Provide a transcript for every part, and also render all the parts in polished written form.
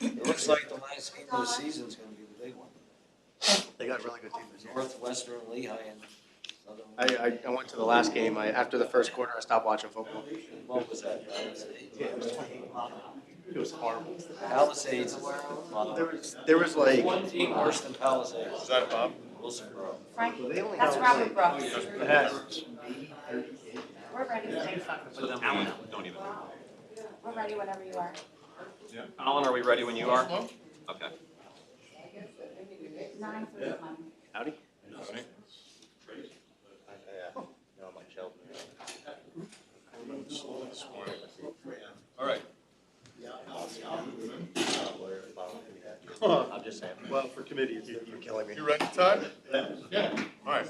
It looks like the last game of the season is gonna be the big one. They got a really good team this year. Northwestern Lehigh and Southern. I went to the last game. After the first quarter, I stopped watching football. What was that, Palisades? Yeah, it was 28. It was horrible. Palisades is, There was like, one team worse than Palisades. Is that Bob? Wilsonboro. Frank, they only that's have Robert like, Brooks. it has We're ready. Don't even. We're ready whenever you are. Alan, are we ready when you are? Okay. 9:31. Howdy. All right. I'm just saying. Well, for committee, you're killing me. You ready, Todd? Yeah. All right.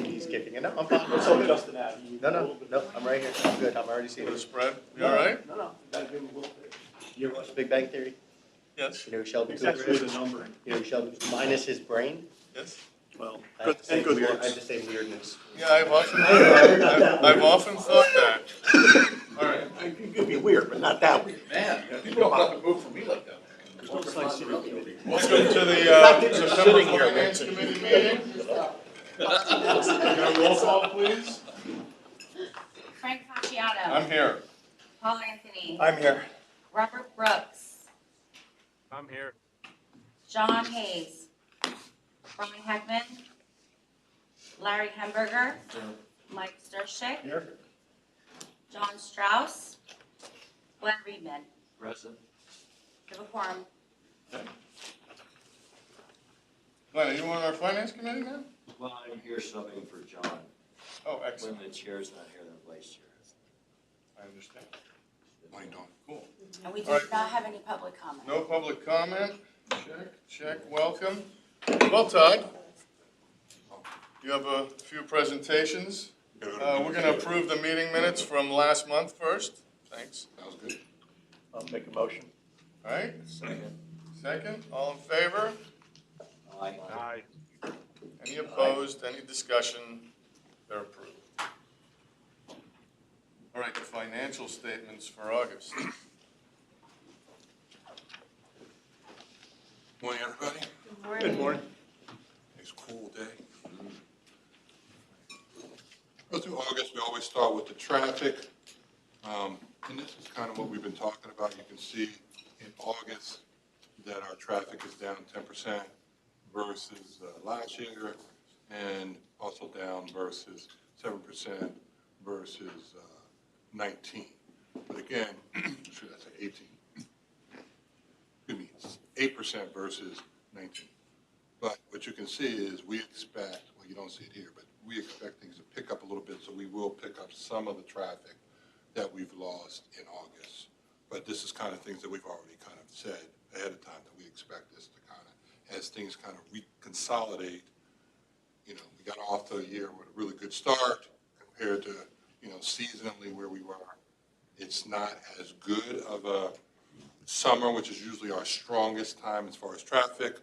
He's kicking it. No, I'm fine. So Justin out. No, I'm right here. I'm good. I'm already seeing For the it. spread, you all right? No. You ever watch Big Bang Theory? Yes, You know who Sheldon It's Cooper actually is? the numbering. You know who Sheldon, minus his brain? yes. Well, I have good, to say and good weird- looks. I have to say weirdness. Yeah, I've often thought that. All right. It could be weird, but not that weird. Man, people don't have to move for me like that. It's nice to meet you. Welcome to the September sitting here, Finance Vincent. Committee meeting. Can I roll call, please? Frank Fasciano. I'm here. Paul Anthony. I'm here. Robert Brooks. I'm here. John Hayes. Brian Heckman. Larry Hemberger. Mike Sturshik. Here. John Strauss. Glenn Reedman. Present. We have a quorum. Glenn, are you on our Finance Committee now? Well, I'm here subbing for John. Oh, When excellent. the chair's not here, the vice chair is. I understand. Mine don't. Cool. And we do All right. not have any public comment. No public comment. Check, welcome. Well, Todd, you have a few presentations. We're going to approve the meeting minutes from last month first. Thanks. Sounds good. I'll make a motion. All right, Second. all in favor? Aye. Aye. Any opposed, any discussion? They're approved. All right, the financial statements for August. Morning, everybody. Good morning. It's a cool day. Go through August, we always start with the traffic. And this is kind of what we've been talking about. You can see in August that our traffic is down 10% versus last year, and also down versus 7% versus 19. But again, should I say 18? Excuse me, it's 8% versus 19. But what you can see is we expect, well, you don't see it here, but we expect things to pick up a little bit, so we will pick up some of the traffic that we've lost in August. But this is kind of things that we've already kind of said ahead of time, that we expect this to kind of, as things kind of reconsolidate, you know, we got off the year with a really good start compared to, you know, seasonally where we were. It's not as good of a summer, which is usually our strongest time as far as traffic.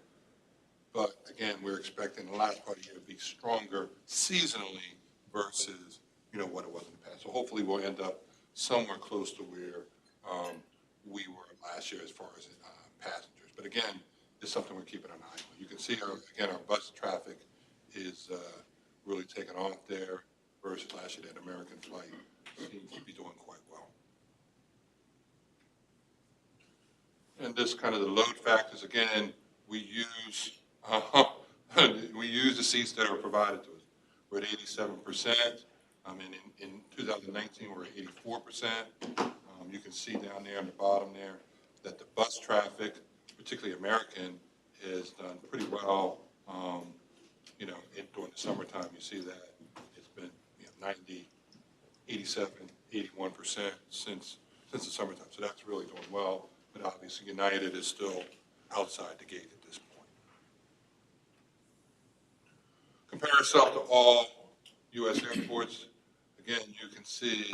But again, we're expecting the last part of the year to be stronger seasonally versus, you know, what it was in the past. So hopefully we'll end up somewhere close to where we were last year as far as passengers. But again, it's something we're keeping an eye on. You can see, our bus traffic is really taking off there versus last year. That American flight seems to be doing quite well. And this kind of the load factors, again, we use the seats that are provided to us. We're at 87%. In 2019, we're at 84%. You can see down there on the bottom there that the bus traffic, particularly American, has done pretty well. You know, during the summertime, you see that it's been 90, 87, 81% since the summertime. So that's really doing well. But obviously, United is still outside the gate at this point. Compare yourself to all U.S. airports. Again, you can see,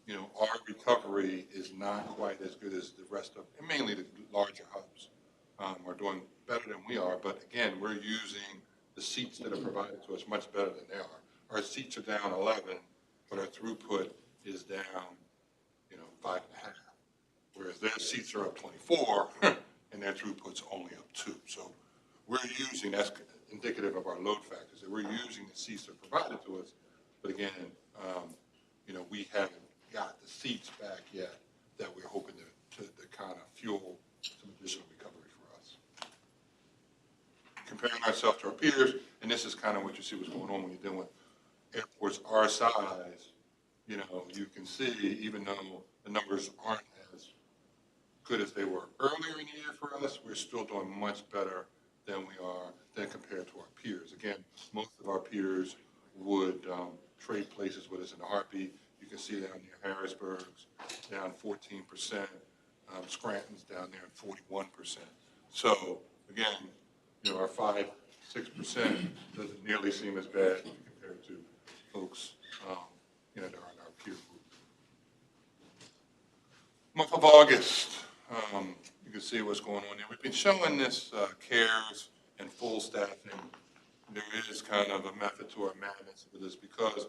you know, our recovery is not quite as good as the rest of, and mainly the larger hubs are doing better than we are. But again, we're using the seats that are provided to us much better than they are. Our seats are down 11, but our throughput is down, you know, 5.5. Whereas because their seats are up 24 and their throughput's only up 2. So we're using, that's indicative of our load factors, that we're using the seats that are provided to us. But again, we haven't got the seats back yet that we're hoping to kind of fuel some additional recovery for us. Comparing ourselves to our peers, and this is kind of what you see what's going on when you're dealing with airports our size, you can see, even though the numbers aren't as good as they were earlier in the year for us, we're still doing much better than compared to our peers. Again, most of our peers would trade places with us in a heartbeat. You can see down near Harrisburg's down 14%, Scranton's down there at 41%. So again, our 5-6% doesn't nearly seem as bad compared to folks that are in our peer group. Month of August, you can see what's going on there. We've been showing this CARES and full staffing. There is kind of a method to our madness with this because,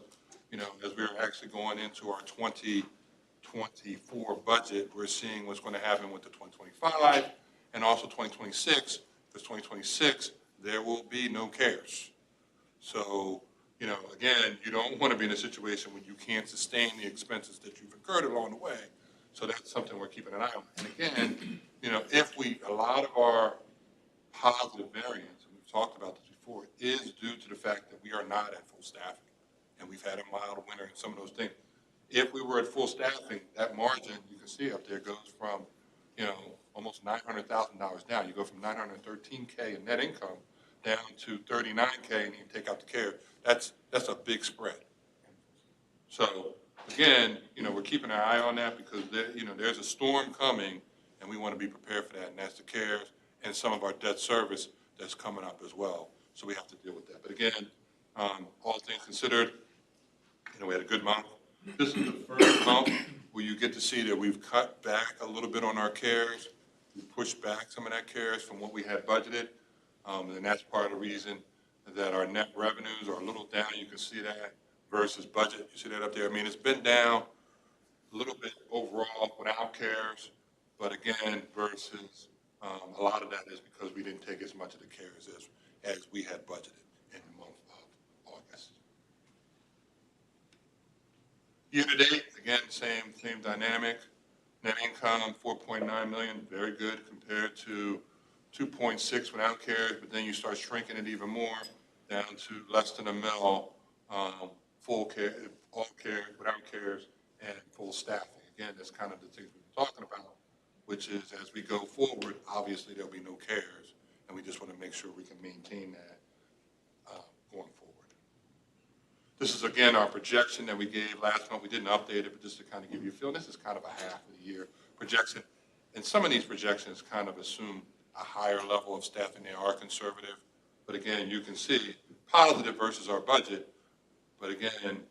as we're actually going into our 2024 budget, we're seeing what's going to happen with the 2025 and also 2026. Because 2026, there will be no CARES. So, again, you don't want to be in a situation when you can't sustain the expenses that you've incurred along the way. So that's something we're keeping an eye on. And again, a lot of our positive variance, and we've talked about this before, is due to the fact that we are not at full staffing. And we've had a mild winter and some of those things. If we were at full staffing, that margin, you can see up there, goes from, almost $900,000 down. You go from $913K in net income down to $39K, and you take out the CARES. That's a big spread. So again, we're keeping our eye on that because there's a storm coming, and we want to be prepared for that. And that's the CARES and some of our debt service that's coming up as well. So we have to deal with that. But again, all things considered, we had a good month. This is the first month where you get to see that we've cut back a little bit on our CARES. We pushed back some of that CARES from what we had budgeted. And that's part of the reason that our net revenues are a little down. You can see that versus budget. You see that up there. I mean, it's been down a little bit overall without CARES. But again, versus a lot of that is because we didn't take as much of the CARES as we had budgeted in the month of August. Year to date, again, same dynamic. Net income, $4.9 million, very good compared to 2.6 without CARES, but then you start shrinking it even more down to less than $1 million, full care, all CARES, without CARES, and full staffing. Again, that's kind of the things we've been talking about, which is as we go forward, obviously there'll be no CARES, and we just want to make sure we can maintain that going forward. This is, again, our projection that we gave last month. We didn't update it, but just to kind of give you a feel, this is kind of a half of the year projection. And some of these projections kind of assume a higher level of staffing. They are conservative. But again, you can see positive versus our budget. But again,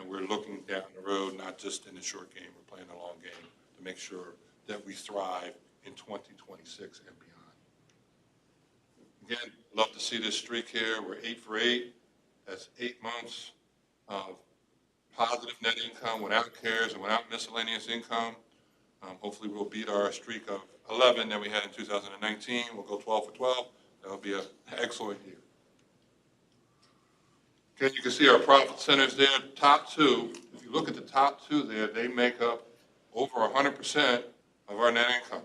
we're looking down the road, not just in the short game. We're playing the long game to make sure that we thrive in 2026 and beyond. Again, love to see this streak here. We're 8 for 8. That's 8 months of positive net income without CARES and without miscellaneous income. Hopefully we'll beat our streak of 11 that we had in 2019. We'll go 12 for 12. That'll be an excellent year. Again, you can see our profit centers there, top two. If you look at the top two there, they make up over 100% of our net income.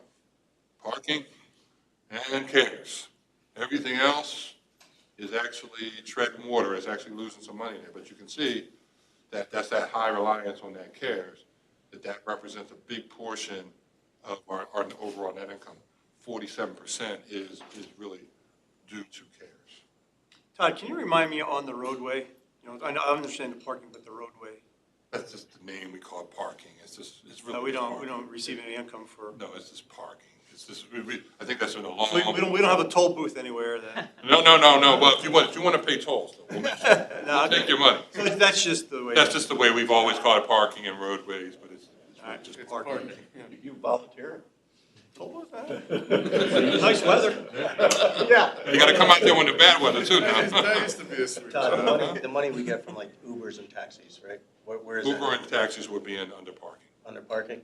Parking and CARES. Everything else is actually treading water, is actually losing some money there. But you can see that that's that high reliance on that CARES, that represents a big portion of our overall net income. 47% is really due to CARES. Todd, can you remind me on the roadway? I understand the parking, but the roadway. That's just the name we call parking. It's really. No, we parking. don't receive any income for. No, it's just parking. It's just, I think that's in the law. So we don't have a toll booth anywhere then. No. Well, if you want to pay tolls, though, we'll take your money. So that's just the way. That's just the way we've always called it, parking and roadways, but it's All right, just it's parking. parking. You volunteer? Toll booth, huh? Nice weather. Yeah. You got to come out there when the bad weather too now. That used to be a sweet. Todd, the money we get from like Ubers and taxis, right? Where is that? Uber and taxis would be under parking. Under parking?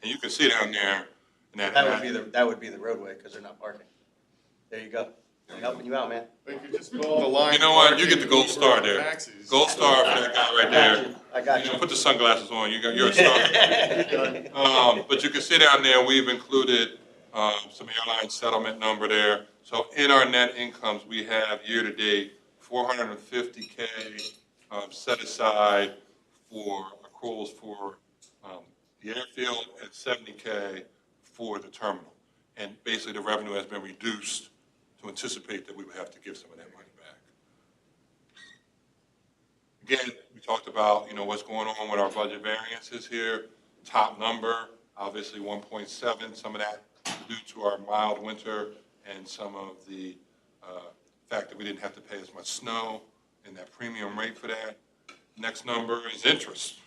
And you can see down there, in that. That would be the roadway, because they're not parking. There you go. I'm helping you out, man. They could just call the line. You know what, you get the gold parking star for there. taxis. Gold star for that guy right there. I got you. Put the sunglasses on, you're a star. But you can see down there, we've included, some airline settlement number there. So in our net incomes, we have year-to-date, 450K, set aside for accruals for, the airfield and 70K for the terminal. And basically, the revenue has been reduced to anticipate that we would have to give some of that money back. Again, we talked about, what's going on with our budget variances here. Top number, obviously 1.7, some of that due to our mild winter and some of the fact that we didn't have to pay as much snow and that premium rate for that. Next number is interest.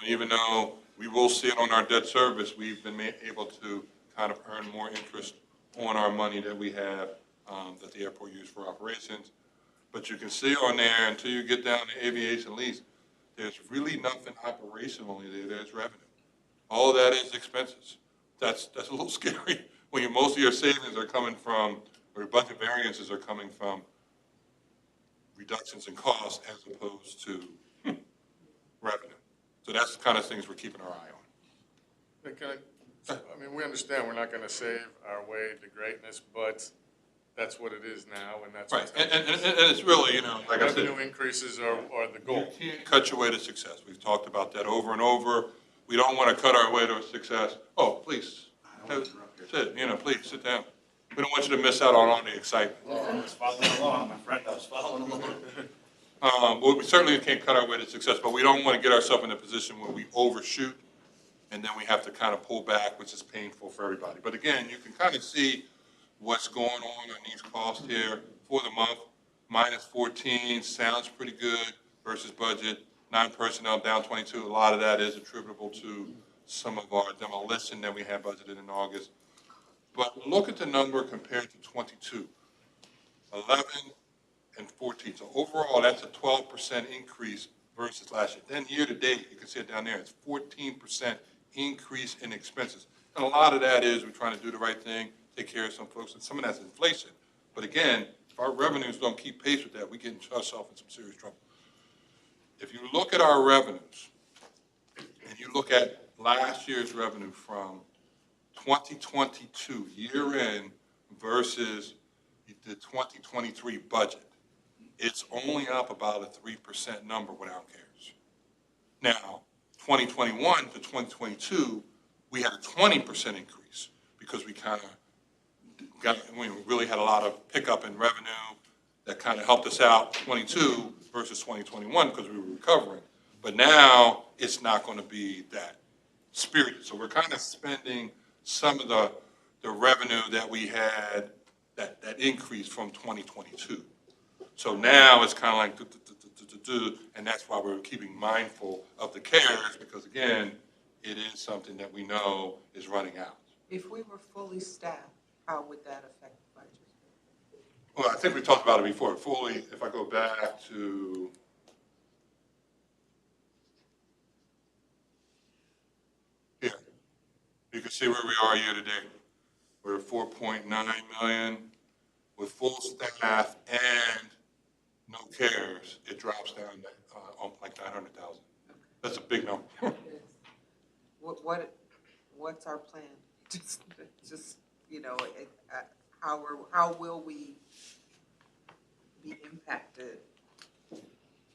Even though we will see it on our debt service, we've been able to kind of earn more interest on our money that we have, that the airport used for operations. But you can see on there, until you get down to aviation lease, there's really nothing operationally there, there's revenue. All that is expenses. That's a little scary when most of your savings are coming from, or your budget variances are coming from reductions in costs as opposed to revenue. So that's the kind of things we're keeping our eye on. We understand we're not gonna save our way to greatness, but that's what it is now, and that's. Right, and it's really, like I said. Revenue increases are the goal. You can't cut your way to success. We've talked about that over and over. We don't want to cut our way to success. Oh, please, please sit down. We don't want you to miss out on all the excitement. I was following along, my friend, I was following along. Well, we certainly can't cut our way to success, but we don't want to get ourselves in a position where we overshoot and then we have to kind of pull back, which is painful for everybody. But again, you can kind of see what's going on these costs here for the month. -14 sounds pretty good versus budget. Non-personnel down 22. A lot of that is attributable to some of our demolition that we had budgeted in August. But look at the number compared to 22, 11 and 14. So overall, that's a 12% increase versus last year. Then year to date, you can see it down there, it's 14% increase in expenses. And a lot of that is we're trying to do the right thing, take care of some folks, and some of that's inflation. But again, if our revenues don't keep pace with that, we get ourselves in some serious trouble. If you look at our revenues, and you look at last year's revenue from 2022 year end versus the 2023 budget, it's only up about a 3% number without CARES. Now, 2021 to 2022, we had a 20% increase because we we really had a lot of pickup in revenue that kind of helped us out 22 versus 2021 because we were recovering. But now it's not going to be that spirited. So we're kind of spending some of the revenue that we had, that increase from 2022. So now it's kind of like, and that's why we're keeping mindful of the CARES, because again, it is something that we know is running out. If we were fully staffed, how would that affect the budget? Well, I think we talked about it before. Fully, if I go back to here, you can see where we are year to date. We're at 4.9 million with full staff and no CARES. It drops down to like 900,000. That's a big number. What's our plan? Just how will we be impacted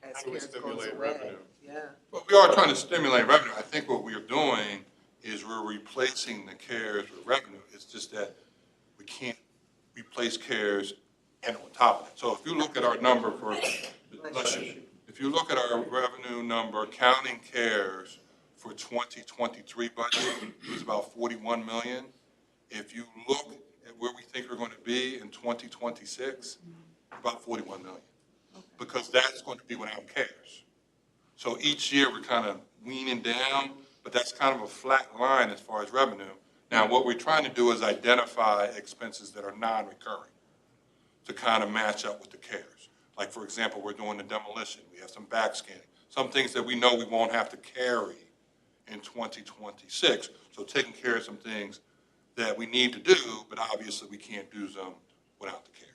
as How do we CARES goes stimulate away? revenue? Yeah. Well, we are trying to stimulate revenue. I think what we're doing is we're replacing the CARES with revenue. It's just that we can't replace CARES and on top of it. So if you look at our number if you look at our revenue number, counting CARES for 2023 budget, it was about 41 million. If you look at where we think we're going to be in 2026, about 41 million. Because that's going to be without CARES. So each year we're kind of weaning down, but that's kind of a flat line as far as revenue. Now, what we're trying to do is identify expenses that are non-recurring to kind of match up with the CARES. Like, for example, we're doing the demolition. We have some back scanning, some things that we know we won't have to carry in 2026. So taking care of some things that we need to do, but obviously we can't do them without the CARES.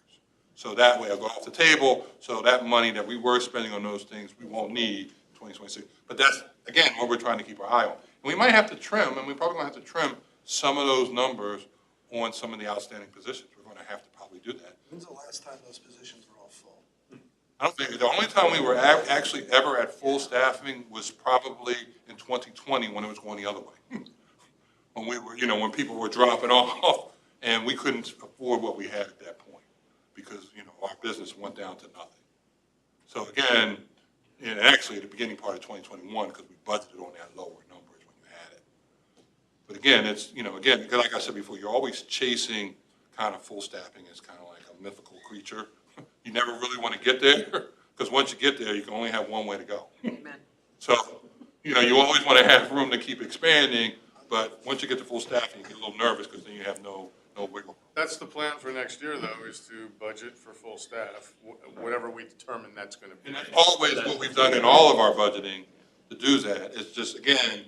So that way I'll go off the table, so that money that we were spending on those things, we won't need in 2026. But that's, again, what we're trying to keep our eye on. And we might have to trim, and we're probably gonna have to trim some of those numbers on some of the outstanding positions. We're gonna have to probably do that. When's the last time those positions were all full? I don't think, the only time we were actually ever at full staffing was probably in 2020 when it was going the other way. When we were, when people were dropping off and we couldn't afford what we had at that point because, our business went down to nothing. So again, and actually at the beginning part of 2021, because we budgeted on that lower numbers when you had it. But again, it's, again, because like I said before, you're always chasing kind of full staffing as kind of like a mythical creature. You never really want to get there because once you get there, you can only have one way to go. Amen. So, you always want to have room to keep expanding, but once you get to full staffing, you get a little nervous because then you have no wiggle. That's the plan for next year, though, is to budget for full staff, whatever we determine that's gonna be. And that's always what we've done in all of our budgeting to do that. It's just, again,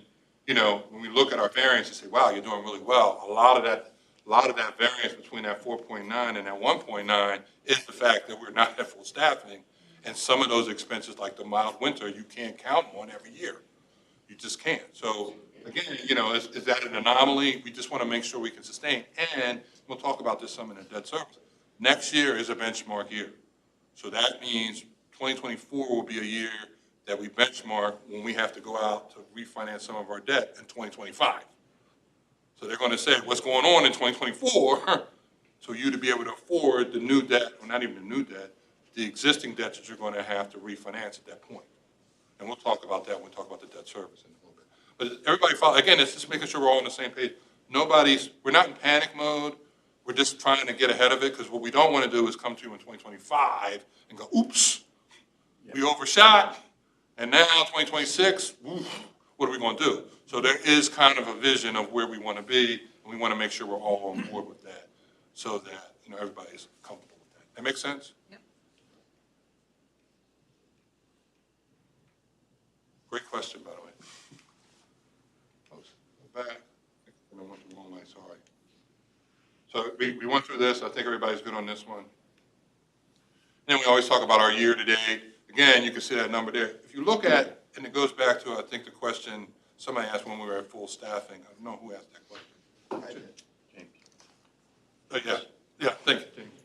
when we look at our variance and say, wow, you're doing really well, a lot of that variance between that 4.9 and that 1.9 is the fact that we're not at full staffing. And some of those expenses, like the mild winter, you can't count on every year. You just can't. So again, is that an anomaly? We just want to make sure we can sustain. And we'll talk about this some in the debt service. Next year is a benchmark year. So that means 2024 will be a year that we benchmark when we have to go out to refinance some of our debt in 2025. So they're going to say, what's going on in 2024? So you to be able to afford the new debt, or not even the new debt, the existing debts that you're going to have to refinance at that point. And we'll talk about that when we talk about the debt service in a little bit. But everybody follow, again, it's just making sure we're all on the same page. We're not in panic mode. We're just trying to get ahead of it, because what we don't want to do is come to you in 2025 and go, oops, we overshot, and now 2026, what are we going to do? So there is kind of a vision of where we want to be, and we want to make sure we're all on board with that, so that everybody's comfortable with that. That makes sense? Yep. Great question, by the way. Go back. I went the wrong way, sorry. So we went through this. I think everybody's good on this one. Then we always talk about our year-to-date. Again, you can see that number there. If you look at, and it goes back to, I think, the question somebody asked when we were at full staffing. I don't know who asked that question. Yeah, thank you, James.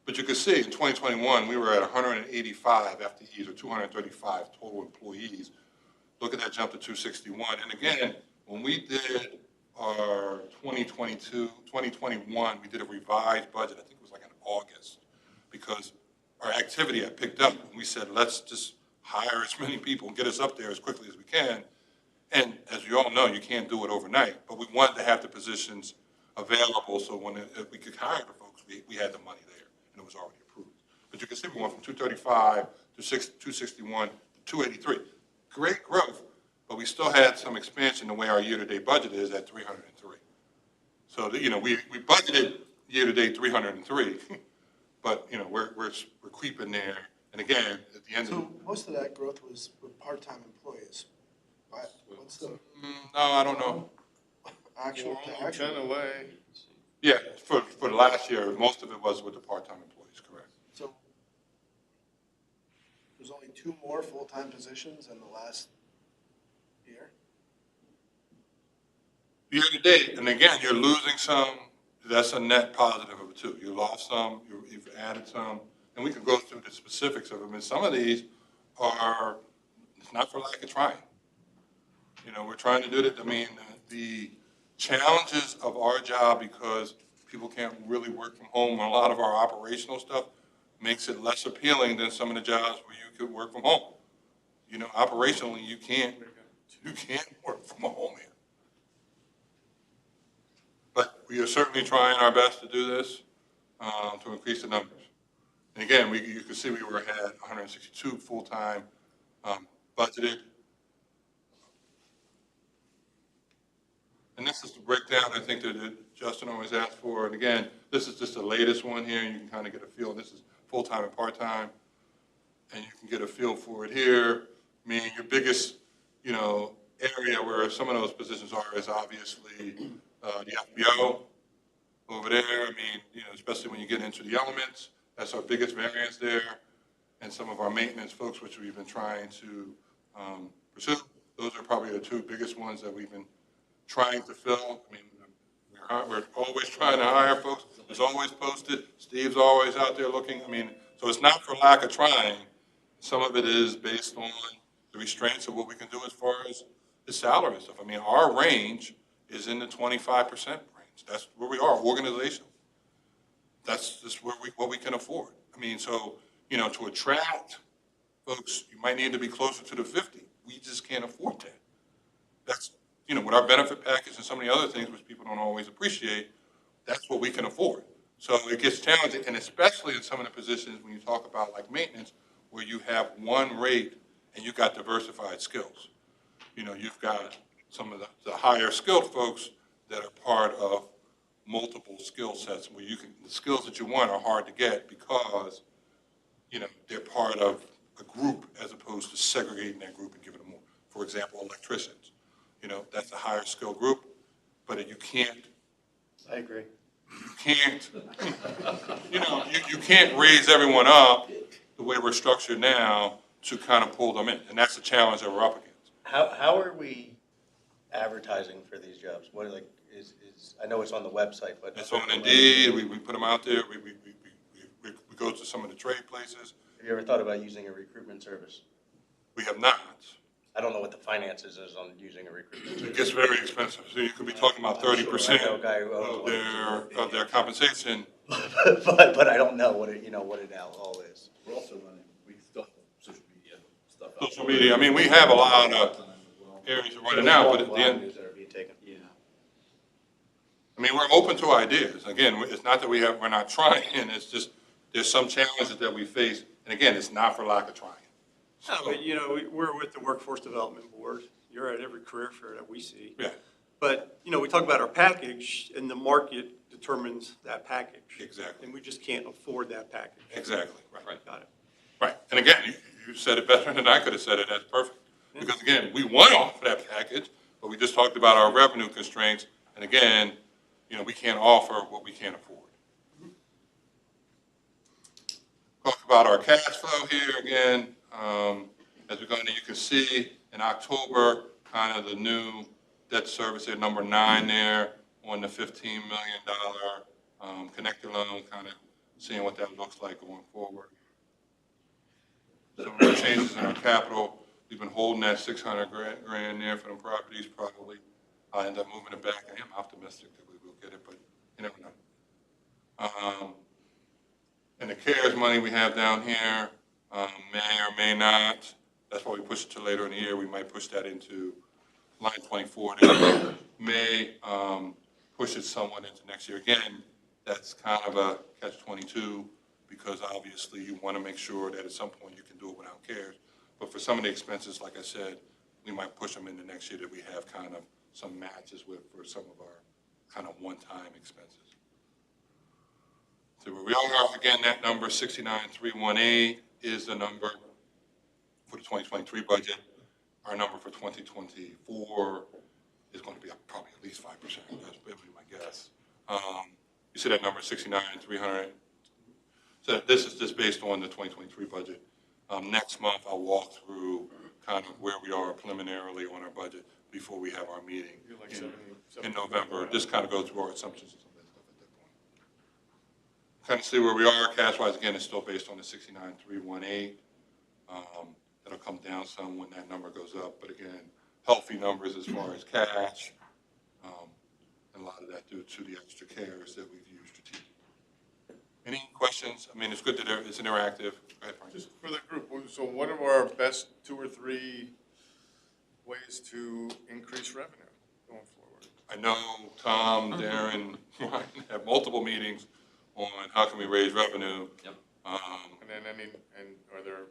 But you can see in 2021, we were at 185 FTEs, or 235 total employees. Look at that jump to 261. And again, when we did our 2021, we did a revised budget. I think it was like in August, because our activity had picked up. And we said, let's just hire as many people and get us up there as quickly as we can. And as you all know, you can't do it overnight. But we wanted to have the positions available, so when we could hire the folks, we had the money there, and it was already approved. But you can see we went from 235 to 261 to 283. Great growth, but we still had some expansion the way our year-to-date budget is at 303. So we budgeted year-to-date 303, but we're creeping there. And again, at the end of So most of that growth was with part-time employees. What's the no, I don't know. actual to We're actual? 10 away. Yeah, for the last year, most of it was with the part-time employees, correct? So there's only 2 more full-time positions in the last year? Year to date, and again, you're losing some, that's a net positive of it too. You lost some, you've added some, and we can go through the specifics of them. And some of these are, it's not for lack of trying. We're trying to do it. I mean, the challenges of our job, because people can't really work from home, a lot of our operational stuff makes it less appealing than some of the jobs where you could work from home. Operationally, you can't work from home here. But we are certainly trying our best to do this, to increase the numbers. And again, you can see we were at 162 full-time budgeted. And this is the breakdown, I think, that Justin always asked for. And again, this is just the latest one here, and you can kind of get a feel. This is full-time and part-time, and you can get a feel for it here. I mean, your biggest, area where some of those positions are is obviously the FBO over there. I mean, you know, especially when you get into the elements, that's our biggest variance there. And some of our maintenance folks, which we've been trying to pursue. Those are probably the two biggest ones that we've been trying to fill. I mean, we're always trying to hire folks. It's always posted. Steve's always out there looking. I mean, so it's not for lack of trying. Some of it is based on the restraints of what we can do as far as the salary and stuff. I mean, our range is in the 25% range. That's where we are, organization. That's just what we can afford. I mean, so, you know, to attract folks, you might need to be closer to the 50. We just can't afford that. That's, you know, with our benefit package and some of the other things which people don't always appreciate, that's what we can afford. So it gets challenging, and especially in some of the positions when you talk about like maintenance, where you have one rate and you got diversified skills. You know, you've got some of the higher skilled folks that are part of multiple skill sets where you can, the skills that you want are hard to get because, you know, they're part of a group as opposed to segregating that group and giving them more. For example, electricians, you know, that's a higher skill group, but you can't. I agree. You can't, you know, you can't raise everyone up the way we're structured now to kind of pull them in. And that's the challenge that we're up against. How are we advertising for these jobs? What are like, I know it's on the website, but. It's on Indeed, we put them out there, we go to some of the trade places. Have you ever thought about using a recruitment service? We have not. I don't know what the finances is on using a recruitment It service. gets very expensive. So you could be talking about 30% I know a guy who owns of their compensation. but I don't know what it all is. We're also running, we still have social media stuff. Social media, I mean, we have a lot of areas to run it now, but at the end, Avenues that are being taken. Yeah. I mean, we're open to ideas. Again, it's not that we're not trying, it's just, there's some challenges that we face. And again, it's not for lack of trying. No, but you know, we're with the Workforce Development Board. You're at every career fair that we see. Yeah, But, you know, we talk about our package and the market determines that package. exactly, And we just can't afford that package. exactly, right. Got it. Right, and again, you said it better than I could have said it, that's perfect. Because again, we want to offer that package, but we just talked about our revenue constraints, and again, you know, we can't offer what we can't afford. Talk about our cash flow here again, as we go into, you can see in October, kind of the new debt service at number 9 there on the $15 million connector loan, kind of seeing what that looks like going forward. Some of the changes in our capital, we've been holding that 600 grand there for them properties, probably. I'll end up moving it back. I am optimistic that we will get it, but you never know. And the CARES money we have down here, may or may not, that's why we push it to later in the year. We might push that into line 24 there. May push it somewhat into next year. Again, that's kind of a catch-22 because obviously you want to make sure that at some point you can do it without CARES. But for some of the expenses, like I said, we might push them into next year that we have kind of some matches with for some of our kind of one-time expenses. So where we are, again, that number 69,318 is the number for the 2023 budget. Our number for 2024 is going to be up probably at least 5%. That's would be my guess. You see that number 69,300. So this is just based on the 2023 budget. Next month, I'll walk through kind of where we are preliminarily on our budget before we have our meeting in November. Just kind of go through our assumptions and some of that stuff at that point. Kind of see where we are cash-wise. Again, it's still based on the 69,318. That'll come down some when that number goes up. But again, healthy numbers as far as cash. And a lot of that due to the extra CARES that we've used strategically. Any questions? I mean, it's good that it's interactive. Go ahead, Frank. Just for the group, so what are our best 2 or 3 ways to increase revenue going forward? I know Tom, Darren, Ryan have multiple meetings on how can we raise revenue. Yep. And then are there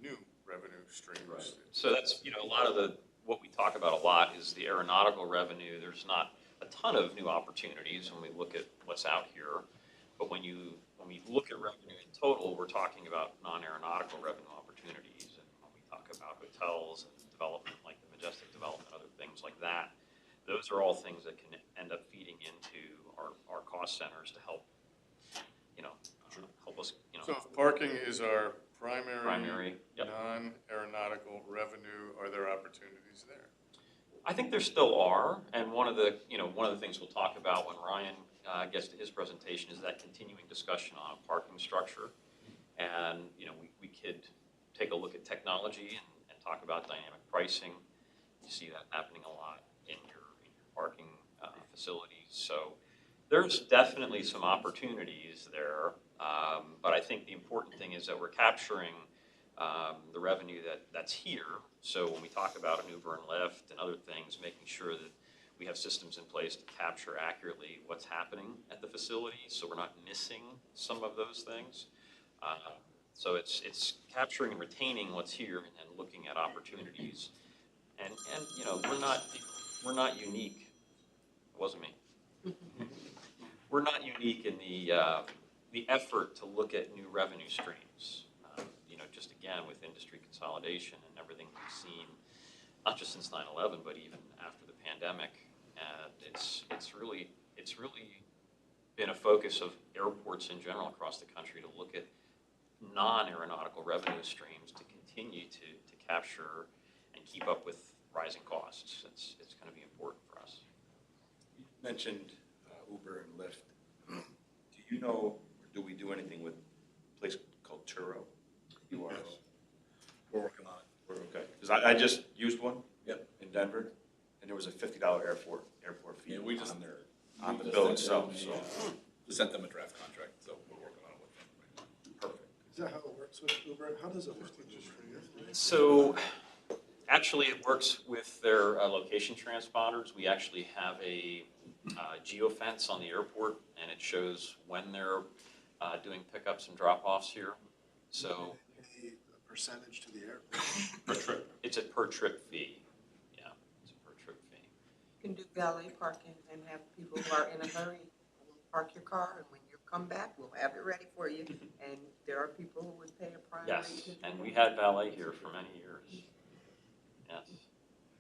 new revenue streams? Right. So that's, you know, a lot of what we talk about a lot is the aeronautical revenue. There's not a ton of new opportunities when we look at what's out here. But when we look at revenue in total, we're talking about non-aeronautical revenue opportunities. And when we talk about hotels and development, like the Majestic development, other programs like that. Those are all things that can end up feeding into our cost centers to help, help us, So if parking is our primary yep. non-aeronautical revenue, are there opportunities there? I think there still are, and one of the things we'll talk about when Ryan gets to his presentation is that continuing discussion on parking structure. And, we could take a look at technology and talk about dynamic pricing. You see that happening a lot in your parking facilities. So there's definitely some opportunities there, but I think the important thing is that we're capturing the revenue that's here. So when we talk about an Uber and Lyft and other things, making sure that we have systems in place to capture accurately what's happening at the facility, so we're not missing some of those things. So it's capturing and retaining what's here and then looking at opportunities. And we're not unique. It wasn't me. We're not unique in the effort to look at new revenue streams. Just again with industry consolidation and everything we've seen, not just since 9/11, but even after the pandemic. And it's really been a focus of airports in general across the country to look at non-aeronautical revenue streams to continue to capture and keep up with rising costs. It's going to be important for us. You mentioned Uber and Lyft. Do you know, or do we do anything with a place called Turo? Yes. We're working on it. We're okay. Because I just used one. Yep. In Denver, and there was a $50 airport fee Yeah, we just on the just bill sent itself. them So we sent them a draft contract, so we're working on it with them right now. perfect. Is that how it works with Uber? How does it work with Uber? So actually it works with their location transponders. We actually have a geofence on the airport, and it shows when they're doing pickups and drop-offs here. So Pay a percentage to the airport. Per trip. it's a per trip fee. Yeah, it's a per trip fee. You can do valet parking and have people who are in a hurry, park your car, and when you come back, we'll have it ready for you. And there are people who would pay a prime rate Yes, to do and that. we had valet here for many years. Yes.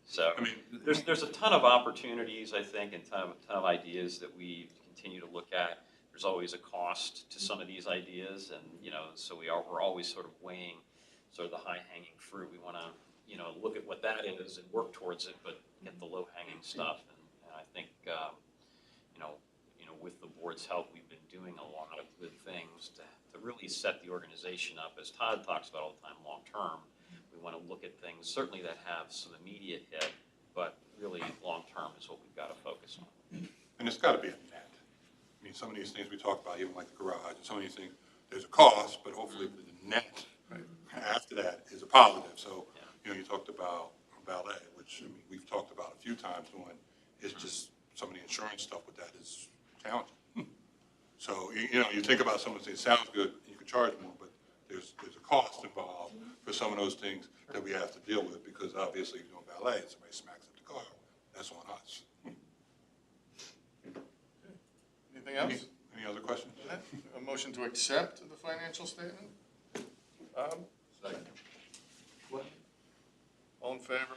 So I mean, there's a ton of opportunities, I think, and ton of ideas that we continue to look at. There's always a cost to some of these ideas, and so we're always sort of weighing sort of the high-hanging fruit. We want to look at what that is and work towards it, but get the low-hanging stuff. And I think with the board's help, we've been doing a lot of good things to really set the organization up, as Todd talks about all the time, long-term. We want to look at things certainly that have some immediate hit, but really long-term is what we've got to focus on. And it's got to be a net. I mean, some of these things we talk about, even like the garage, and some of these things, there's a cost, but hopefully the net after that is a positive. So, you talked about valet, which we've talked about a few times when it's just some of the insurance stuff with that is challenging. So, you think about some of the things, it sounds good, you can charge more, but there's a cost involved for some of those things that we have to deal with, because obviously if you're doing valet and somebody smacks up the car, that's on us. Anything else? Any other questions? A motion to accept the financial statement? Bob? Second. All in favor?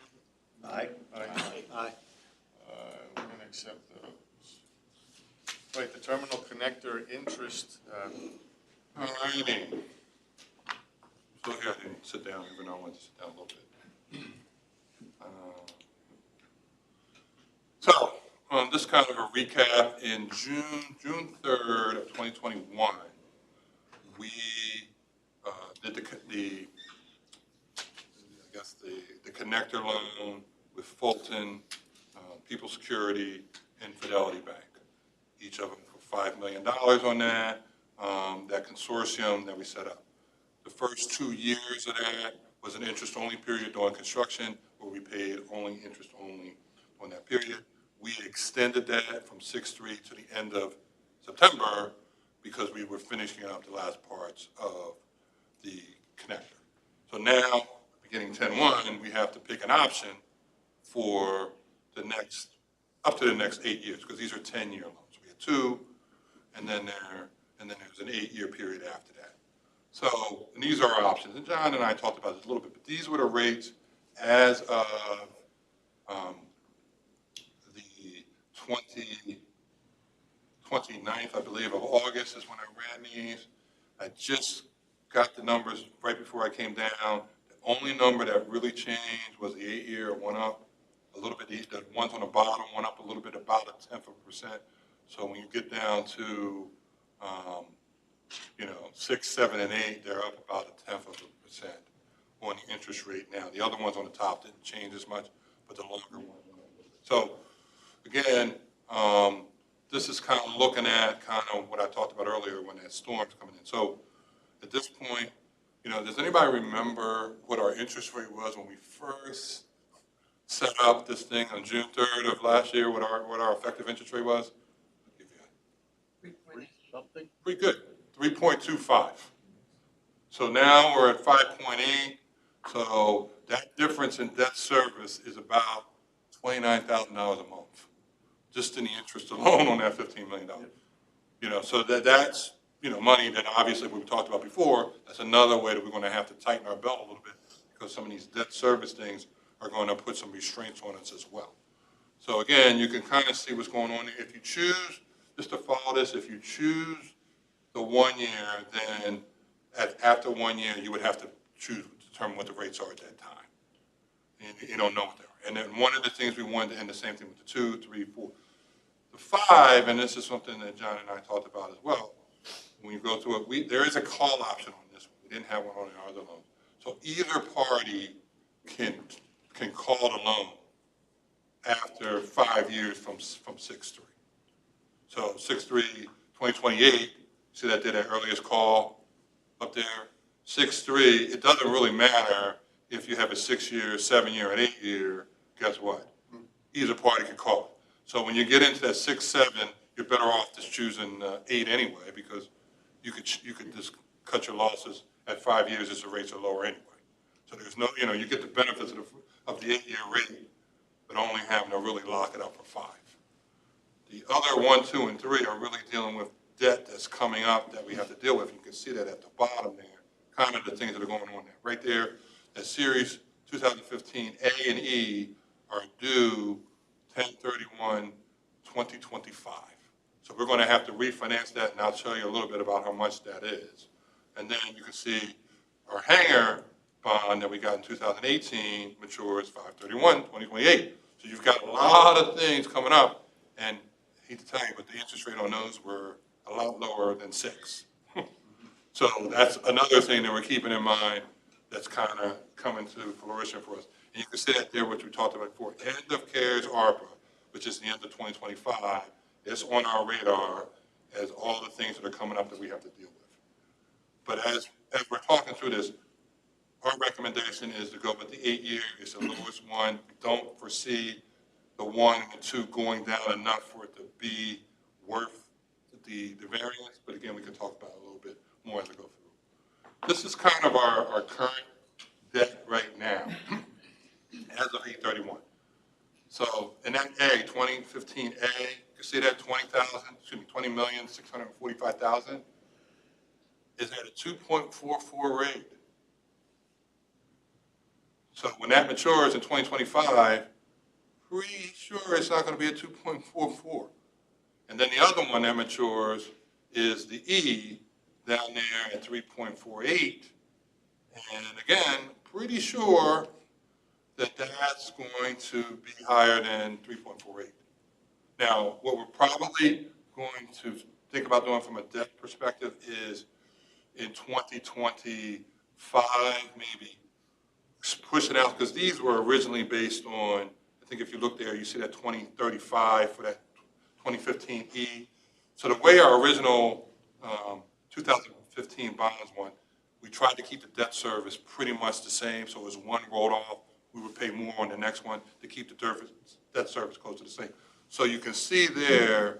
Aye. Aye. We're going to accept those. Right, the terminal connector interest, All righty. So here, I didn't sit down, even though I wanted to sit down a little bit. So, this kind of a recap, in June 3rd of 2021, we did the connector loan with Fulton, People Security, and Fidelity Bank. Each of them for $5 million on that consortium that we set up. The first 2 years of that was an interest-only period during construction, where we paid only interest-only on that period. We extended that from 6/3 to the end of September because we were finishing up the last parts of the connector. So now, beginning 10/1, we have to pick an option for up to the next 8 years, because these are 10-year loans. We had 2, and then there's an 8-year period after that. So, and these are our options, and John and I talked about this a little bit, but these were the rates as of 29th, I believe, of August is when I ran these. I just got the numbers right before I came down. The only number that really changed was the 8-year went up a little bit. The ones on the bottom went up a little bit, about 0.1%. So when you get down to, 6, 7, and 8, they're up about 0.1% on the interest rate now. The other ones on the top didn't change as much, but the longer one. So again, this is kind of looking at kind of what I talked about earlier when that storm's coming in. So at this point, does anybody remember what our interest rate was when we first set up this thing on June 3rd of last year, what our effective interest rate was? I'll give you Something? pretty good, 3.25. So now we're at 5.8. So that difference in debt service is about $29,000 a month, just in the interest alone on that $15 million. So that's money that obviously we talked about before. That's another way that we're going to have to tighten our belt a little bit, because some of these debt service things are going to put some restraints on us as well. So again, you can kind of see what's going on. If you choose, just to follow this, if you choose the 1 year, then after 1 year, you would have to determine what the rates are at that time. And you don't know what they are. And then one of the things we wanted to end the same thing with the 2, 3, 4. The 5, and this is something that John and I talked about as well, when you go through it, there is a call option on this one. We didn't have one on the other loans. So either party can call the loan after 5 years from 6/3. So 6/3, 2028, see that did that earliest call up there? 6/3, it doesn't really matter if you have a 6-year, 7-year, and 8-year, guess what? Either party can call it. So when you get into that 6, 7, you're better off just choosing 8 anyway, because you could just cut your losses at 5 years as the rates are lower anyway. So there's no, you get the benefits of the 8-year rate, but only having to really lock it up for 5. The other 1, 2, and 3 are really dealing with debt that's coming up that we have to deal with. You can see that at the bottom there, kind of the things that are going on there. Right there, that series 2015 A and E are due 10/31/2025. So we're going to have to refinance that, and I'll tell you a little bit about how much that is. And then you can see our hanger bond that we got in 2018 matures 5/31/2028. So you've got a lot of things coming up, and I hate to tell you, but the interest rate on those were a lot lower than 6. So that's another thing that we're keeping in mind that's kind of coming to fruition for us. And you can see that there, which we talked about before, end of CARES ARPA, which is the end of 2025, is on our radar as all the things that are coming up that we have to deal with. But as we're talking through this, our recommendation is to go with the 8-year. It's the lowest one. We don't foresee the 1 and the 2 going down enough for it to be worth the variance. But again, we can talk about it a little bit more as we go through. This is kind of our current debt right now as of 8/31. So in that A, 2015 A, you see that 20,645,000 is at a 2.44 rate. So when that matures in 2025, pretty sure it's not going to be a 2.44. And then the other one that matures is the E down there at 3.48. And again, pretty sure that that's going to be higher than 3.48. Now, what we're probably going to think about doing from a debt perspective is in 2025, maybe push it out, because these were originally based on, I think if you look there, you see that 2035 for that 2015 E. So the way our original 2015 bonds went, we tried to keep the debt service pretty much the same. So as one rolled off, we would pay more on the next one to keep the debt service close to the same. So you can see there,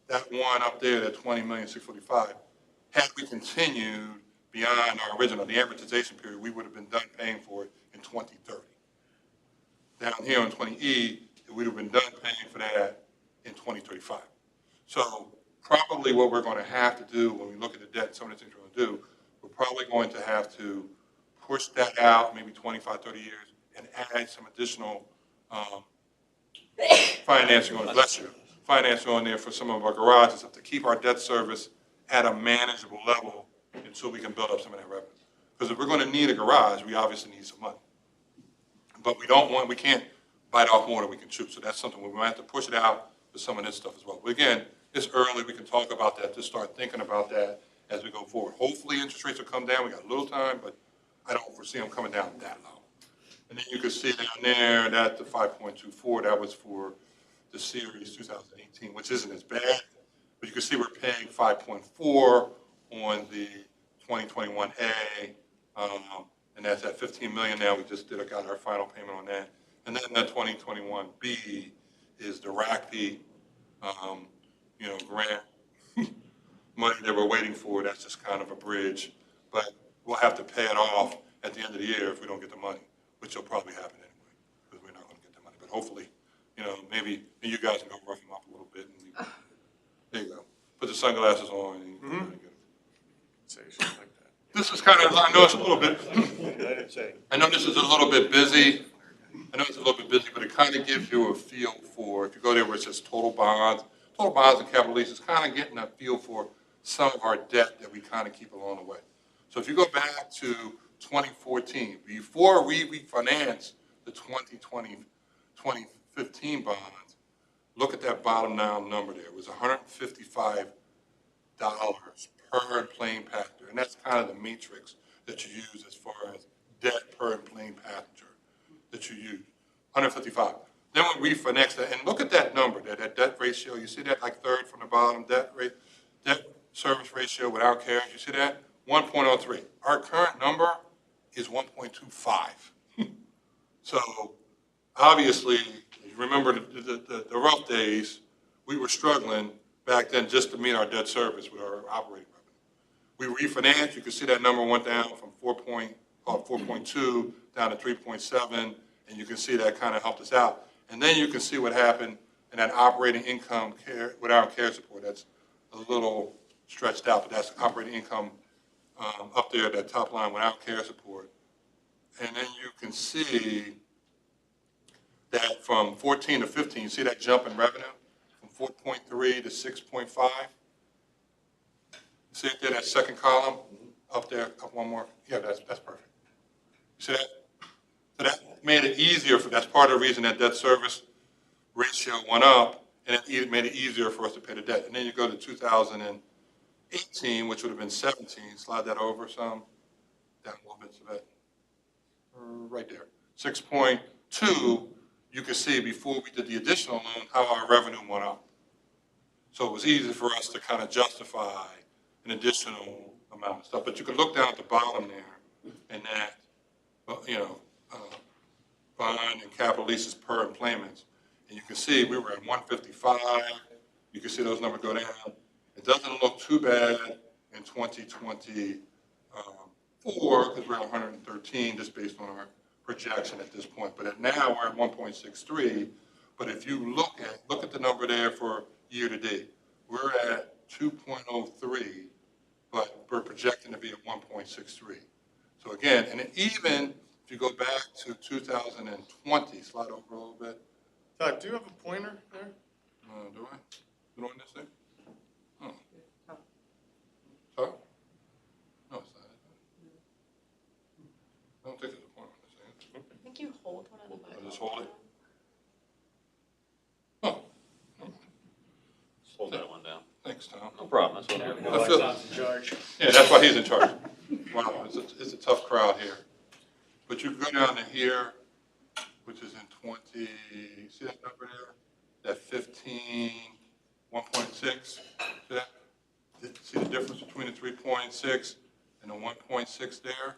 that one up there, that 20,645,000, had we continued beyond our original, the amortization period, we would have been done paying for it in 2030. Down here on 20E, we would have been done paying for that in 2035. So probably what we're going to have to do when we look at the debt, some of the things we're going to do, we're probably going to have to push that out maybe 25, 30 years and add some additional financing on, bless you, financing on there for some of our garages to keep our debt service at a manageable level until we can build up some of that revenue. Because if we're gonna need a garage, we obviously need some money. But we can't bite off more than we can chew. So that's something we might have to push it out with some of this stuff as well. But again, it's early, we can talk about that, just start thinking about that as we go forward. Hopefully, interest rates will come down, we got a little time, but I don't foresee them coming down that low. And then you can see down there, that the 5.24, that was for the series 2018, which isn't as bad, but you can see we're paying 5.4 on the 2021A, and that's at 15 million now. We just got our final payment on that. And then the 2021B is the RACP, grant money that we're waiting for. That's just kind of a bridge, but we'll have to pay it off at the end of the year if we don't get the money, which will probably happen anyway, because we're not going to get the money. But hopefully, maybe you guys can go rough them up a little bit. And there you go. Put the sunglasses on and you can get it. Say something like that. This is kind of, I know it's a little bit, I didn't say. I know this is a little bit busy. But it kind of gives you a feel for, if you go there where it says total bonds and capital leases, kind of getting a feel for some of our debt that we kind of keep along the way. So if you go back to 2014, before we refinanced the 2015 bonds, look at that bottom now number there. It was $155 per plane passenger. And that's kind of the matrix that you use as far as debt per plane passenger that you use, 155. Then we refinance that, and look at that number, that debt ratio. You see that like third from the bottom, debt service ratio without cash. You see that? 1.03. Our current number is 1.25. So obviously, you remember the rough days, we were struggling back then just to meet our debt service with our operating revenue. We refinanced, you can see that number went down from 4.2 down to 3.7, and you can see that kind of helped us out. And then you can see what happened in that operating income without care support. That's a little stretched out, but that's operating income up there, that top line without care support. And then you can see that from 14 to 15, you see that jump in revenue from 4.3 to 6.5? See it there, that second column up there, up one more? Yeah, that's perfect. You see that? So that made it easier that's part of the reason that debt service ratio went up, and it made it easier for us to pay the debt. And then you go to 2018, which would have been 17, slide that over some, down a little bit to that, right there. 6.2, you can see before we did the additional loan, how our revenue went up. So it was easy for us to kind of justify an additional amount of stuff. But you can look down at the bottom there, and that, bond and capital leases per employments. And you can see we were at 155. You can see those numbers go down. It doesn't look too bad in 2024 because we're at 113 just based on our projection at this point. But now we're at 1.63. But if you look at the number there for year to date, we're at 2.03, but we're projecting to be at 1.63. So again, and even if you go back to 2020, slide over a little bit. Todd, do you have a pointer there? Do I? Is it on this thing? Oh. Sorry? No, it's not. I don't think there's a pointer on this thing. I think you hold one of them. I just hold it. Oh. Just hold that one down. Thanks, Tom. No problem, that's what There we we're go, I feel- Tom's in charge. Yeah, that's why he's in charge. Wow, it's a tough crowd here. But you can go down to here, which is in 20, see that number there? That 15, 1.6, see that? See the difference between the 3.6 and the 1.6 there?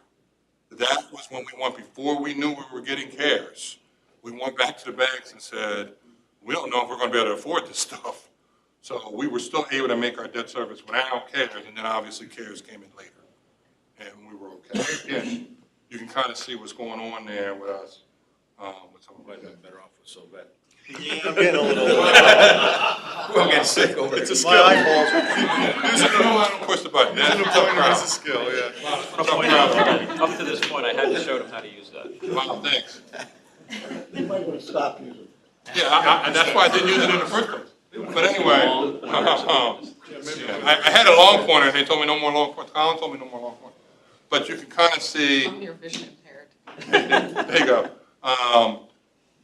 That was when we went, before we knew we were getting CARES. We went back to the banks and said, we don't know if we're gonna be able to afford this stuff. So we were still able to make our debt service without CARES, and then obviously CARES came in later. And we were okay. Again, you can kind of see what's going on there with us, with some of Might that. have been better off with so bad. Yeah, I'm getting a little. We're getting sick over It's a here. skill. I don't push the button. That's a Using a tough pointer is a crowd. skill, yeah. Tough crowd. Up to this point, I hadn't showed him how to use that. Wow, thanks. You might want to stop using it. Yeah, and that's why I didn't use it in the first place. But anyway, I had a long pointer, and they told me no more long pointer. Colin told me no more long pointer. But you can kind of see. Your vision impaired. There you go.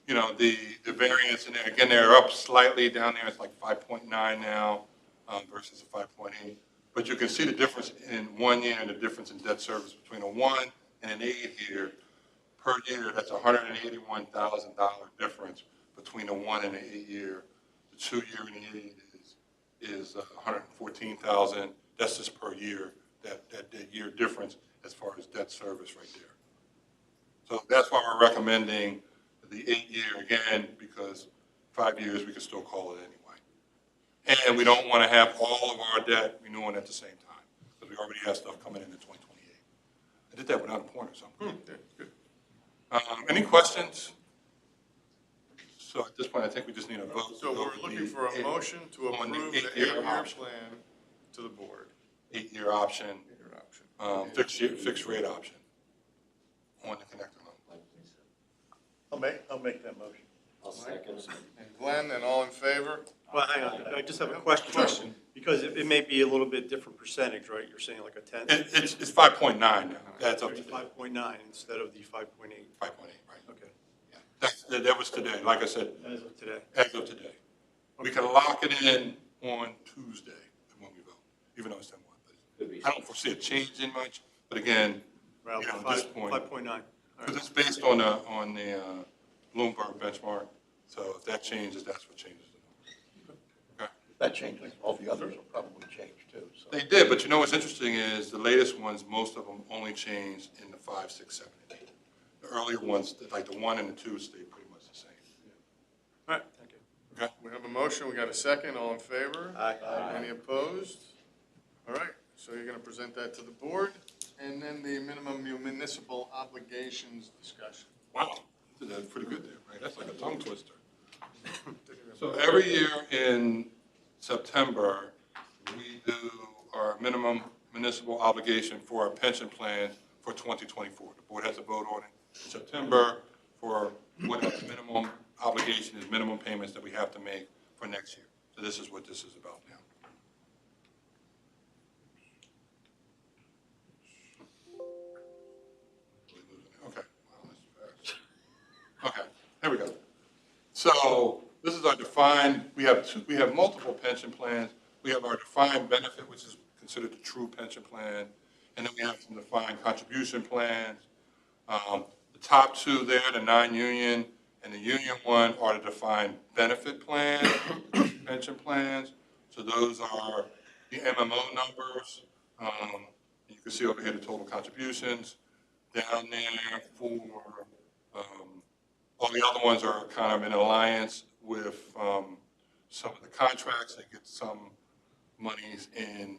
You know, the variance in there, again, they're up slightly down there. It's like 5.9 now versus a 5.8. But you can see the difference in 1 year and the difference in debt service between a 1 and an 8 year. Per year, that's $181,000 difference between a 1 and an 8 year. The 2 year and the 8 is 114,000. That's just per year, that year difference as far as debt service right there. So that's why we're recommending the 8 year again, because 5 years we can still call it anyway. And we don't want to have all of our debt renewing at the same time, because we already have stuff coming in 2028. I did that without a pointer, so I'm good. Any questions? So at this point, I think we just need a vote. So we're looking for a motion to on the approve the 8-year 8-year option. plan to the board. 8-year option, 8-year option. fixed rate option on the connector loan. I'll make that motion. And Glenn, and all in favor? Well, hang on, I just have a question, because it may be a little bit different percentage, right? You're saying like a 10? It's 5.9 now. That's up to 5.9 instead of the 5.8. 5.8, right? Okay, Yeah. That was today. Like I said, as of today. as of today. We can lock it in on Tuesday when we vote, even though it's 10-1. But I don't foresee it changing much. But again, Well, at this point, 5.9. because it's based on the Bloomberg benchmark. So if that changes, that's what changes the number. Okay. That changes, all the others will probably change too, so. They did, but you know what's interesting is the latest ones, most of them only changed in the 5, 6, 7, and 8. The earlier ones, like the 1 and the 2, stay pretty much the same. All right, thank you. Okay. We have a motion, we got a second, all in favor? Aye. Any opposed? All right, so you're gonna present that to the board, and then the minimum municipal obligations discussion. Wow, you did that pretty good there, right? That's like a tongue twister. So every year in September, we do our minimum municipal obligation for our pension plan for 2024. The board has a vote on it in September for what the minimum obligation is, minimum payments that we have to make for next year. So this is what this is about now. Okay, wow, that's fast. Okay, here we go. So this is our defined, we have multiple pension plans. We have our defined benefit, which is considered the true pension plan. And then we have some defined contribution plans. The top two there, the non-union and the union one, are the defined benefit plan, pension plans. So those are the MMO numbers. You can see over here the total contributions. Down there for all the other ones are kind of in alliance with some of the contracts. They get some monies in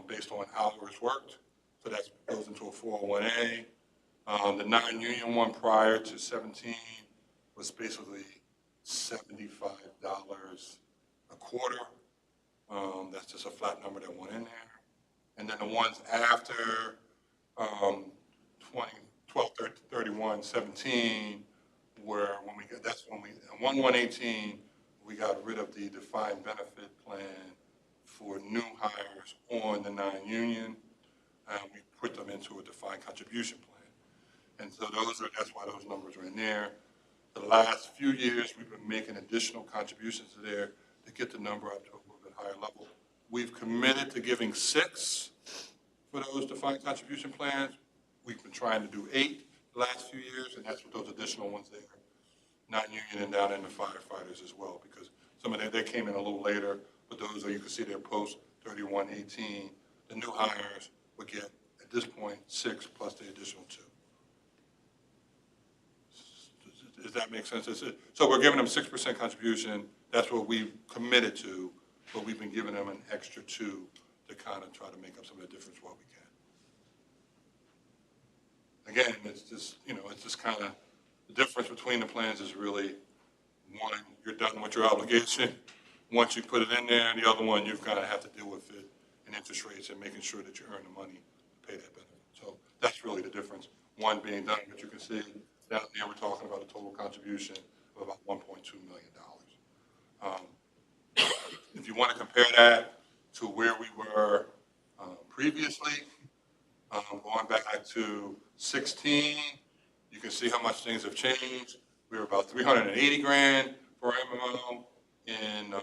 based on hours worked. So that goes into a 401A. The non-union one prior to 17 was basically $75 a quarter. That's just a flat number that went in there. And then the ones after 12/31/17, where when we got, that's when we, on 1/1/18, we got rid of the defined benefit plan for new hires on the non-union, and we put them into a defined contribution plan. And so that's why those numbers are in there. The last few years, we've been making additional contributions to there to get the number up to a little bit higher level. We've committed to giving 6 for those defined contribution plans. We've been trying to do 8 the last few years, and that's what those additional ones there, non-union and down in the firefighters as well, because some of they came in a little later, but those are, you can see they're post 31/18. The new hires would get, at this point, 6 plus the additional 2. Does that make sense? So we're giving them 6% contribution. That's what we've committed to, but we've been giving them an extra 2 to kind of try to make up some of the difference while we can. Again, it's just, it's just kind of, the difference between the plans is really, one, you're done with your obligation. Once you put it in there, and the other one, you've got to have to deal with it and interest rates and making sure that you earn the money to pay that benefit. So that's really the difference. One being done, but you can see down there, we're talking about a total contribution of about $1.2 million. If you want to compare that to where we were previously, going back to 16, you can see how much things have changed. We were about 380 grand for MMO in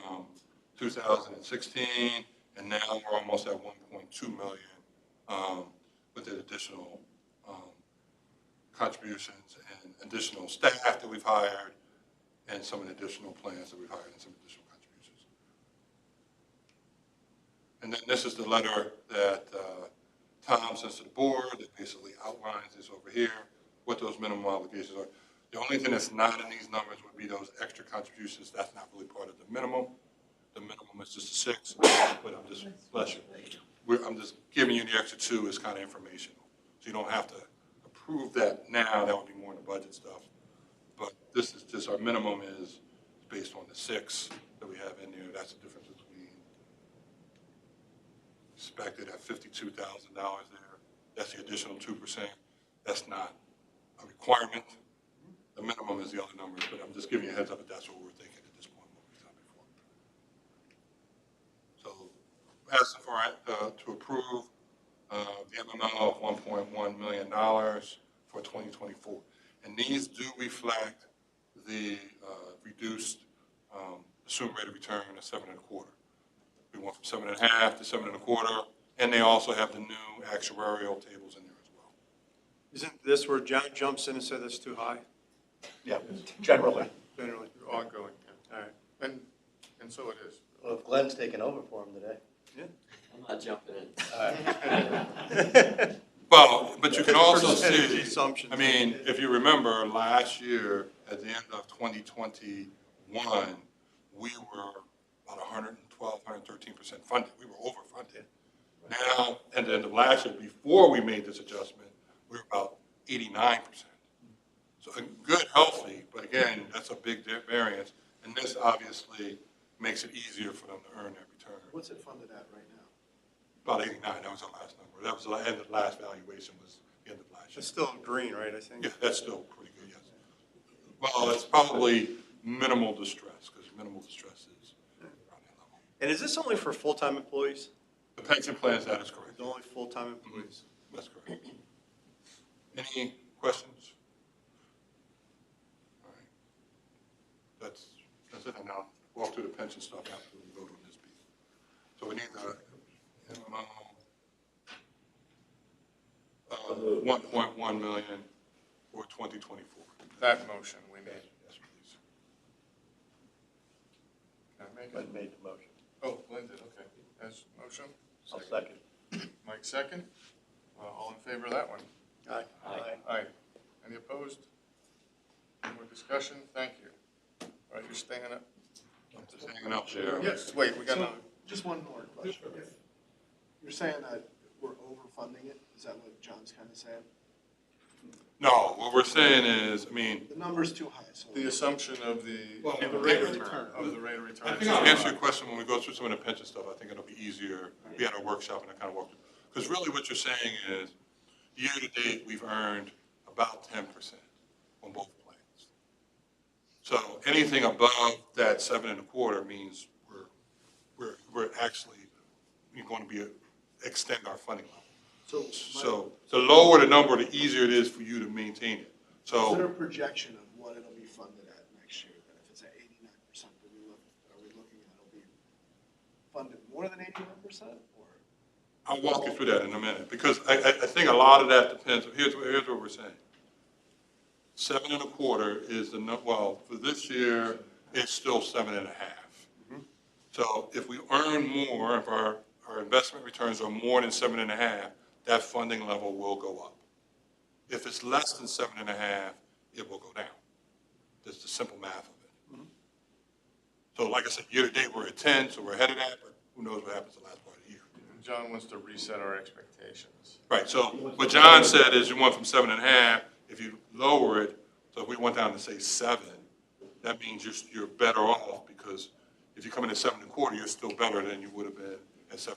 2016, and now we're almost at 1.2 million with the additional contributions and additional staff that we've hired and some additional plans that we've hired and some additional contributions. And then this is the letter that Tom sends to the board that basically outlines this over here, what those minimum obligations are. The only thing that's not in these numbers would be those extra contributions. That's not really part of the minimum. The minimum is just a 6, but I'm just, bless you. I'm just giving you the extra 2 as kind of informational. So you don't have to approve that now. That would be more in the budget stuff. But this is just, our minimum is based on the 6 that we have in there. That's the difference between expected at $52,000 there. That's the additional 2%. That's not a requirement. The minimum is the other numbers, but I'm just giving you a heads up that that's what we're thinking at this point, what we've done before. So asking for to approve the MMO of $1.1 million for 2024. And these do reflect the reduced assumed rate of return of 7.25. We went from 7.5 to 7.25, and they also have the new actuarial tables in there as well. Isn't this where John jumps in and said that's too high? Yeah, generally. Generally. Ongoing, All right. and so it is. Well, if Glenn's taking over for him today. I'm not jumping in. All right. Well, but you can also Percentage see, assumptions. I mean, if you remember last year, at the end of 2021, we were about 112, 113% funded. We were overfunded. Now, at the end of last year, before we made this adjustment, we were about 89%. So good, healthy, but again, that's a big variance. And this obviously makes it easier for them to earn that return. What's it funded at right now? About 89, that was our last number. That was the end of the last valuation was the end of last year. It's still green, right, I think? Yeah, that's still pretty good, yes. Well, it's probably minimal distress, because minimal distress is around that level. And is this only for full-time employees? The pension plans, that is correct. It's only full-time employees? That's correct. Any questions? All right. That's it, and I'll walk through the pension stuff after we vote on this piece. So we need the MMO, 1.1 million for 2024. That motion we need. Yes, please. Can I make it? Glenn made the motion. Oh, Glenn did, okay. As motion? I'll second. Mike second. All in favor of that one? Aye. Aye. Any opposed? Any more discussion? Thank you. All right, you're staying up? I'm just hanging out there. Yes, wait, we got So, another. just one more question. If you're saying that we're overfunding it, is that what John's kind of saying? No, what we're saying is, I mean, The number's too high, so. The assumption of the. Well, of the rate of return. Of the rate of return. I think I'll answer your question when we go through some of the pension stuff. I think it'll be easier. We had a workshop and I kind of walked through. Because really what you're saying is, year to date, we've earned about 10% on both plans. So anything above that 7.25 means we're actually going to be extend our funding level. So the lower the number, the easier it is for you to maintain it. Is there So a projection of what it'll be funded at next year? That if it's at 89%, are we looking at it'll be funded more than 81%? Or I'll walk you through that in a minute, because I think a lot of that depends. Here's what we're saying. 7.25 is well, for this year, it's still 7.5. So if we earn more, if our investment returns are more than 7.5, that funding level will go up. If it's less than 7.5, it will go down. That's the simple math of it. So like I said, year to date, we're at 10, so we're ahead of that, but who knows what happens the last part of the year. John wants to reset our expectations. Right, so what John said is you went from 7.5, if you lower it, so if we went down to say 7, that means you're better off, because if you come in at 7.25, you're still better than you would have been at 7.5.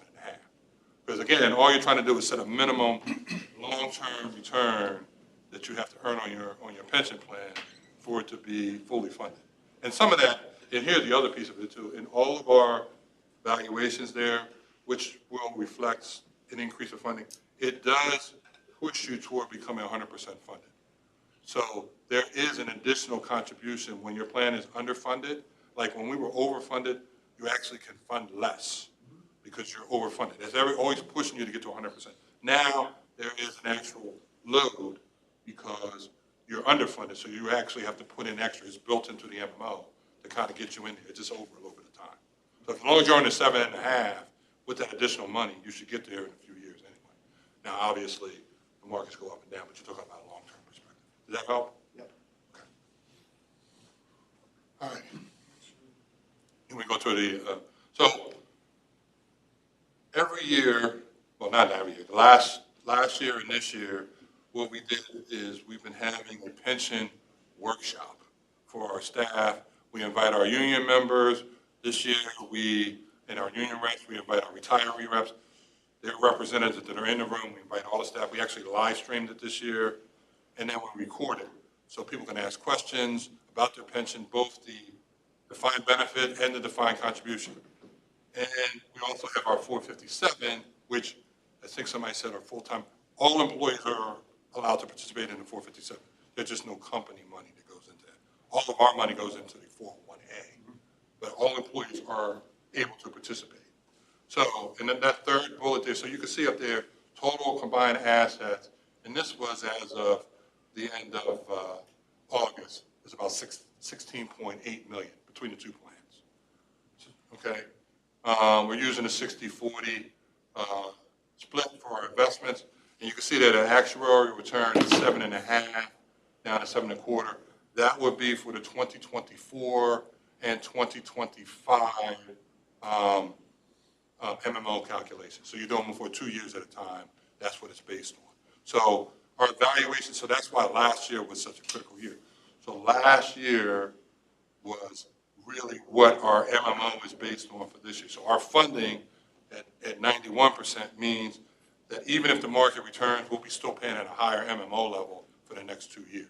Because again, all you're trying to do is set a minimum long-term return that you have to earn on your pension plan for it to be fully funded. And some of that, and here's the other piece of it too, in all of our valuations there, which will reflect an increase of funding, it does push you toward becoming 100% funded. So there is an additional contribution when your plan is underfunded. Like when we were overfunded, you actually can fund less because you're overfunded. It's always pushing you to get to 100%. Now there is an actual load because you're underfunded, so you actually have to put in extra. It's built into the MMO to kind of get you in there. It's just over a little bit of time. So as long as you're under 7.5 with that additional money, you should get there in a few years anyway. Now, obviously, the markets go up and down, but you're talking about a long-term perspective. Does that help? Yep. Okay. All right. And we go to the, so every year, well, not every year, last year and this year, what we did is we've been having a pension workshop for our staff. We invite our union members. This year, in our union reps, we invite our retiree reps. They're representatives that are in the room. We invite all the staff. We actually live streamed it this year, and then we record it. So people can ask questions about their pension, both the defined benefit and the defined contribution. And we also have our 457, which I think somebody said are full-time. All employees are allowed to participate in the 457. There's just no company money that goes into that. All of our money goes into the 401A, but all employees are able to participate. So, and then that third bullet there, so you can see up there, total combined assets, and this was as of the end of August, it's about 16.8 million between the two plans. Okay, we're using a 60-40 split for our investments, and you can see that an actuarial return is 7.5 down to 7.25. That would be for the 2024 and 2025 MMO calculation. So you're doing them for 2 years at a time. That's what it's based on. So our evaluation, so that's why last year was such a critical year. So last year was really what our MMO is based on for this year. So our funding at 91% means that even if the market returns, we'll be still paying at a higher MMO level for the next 2 years.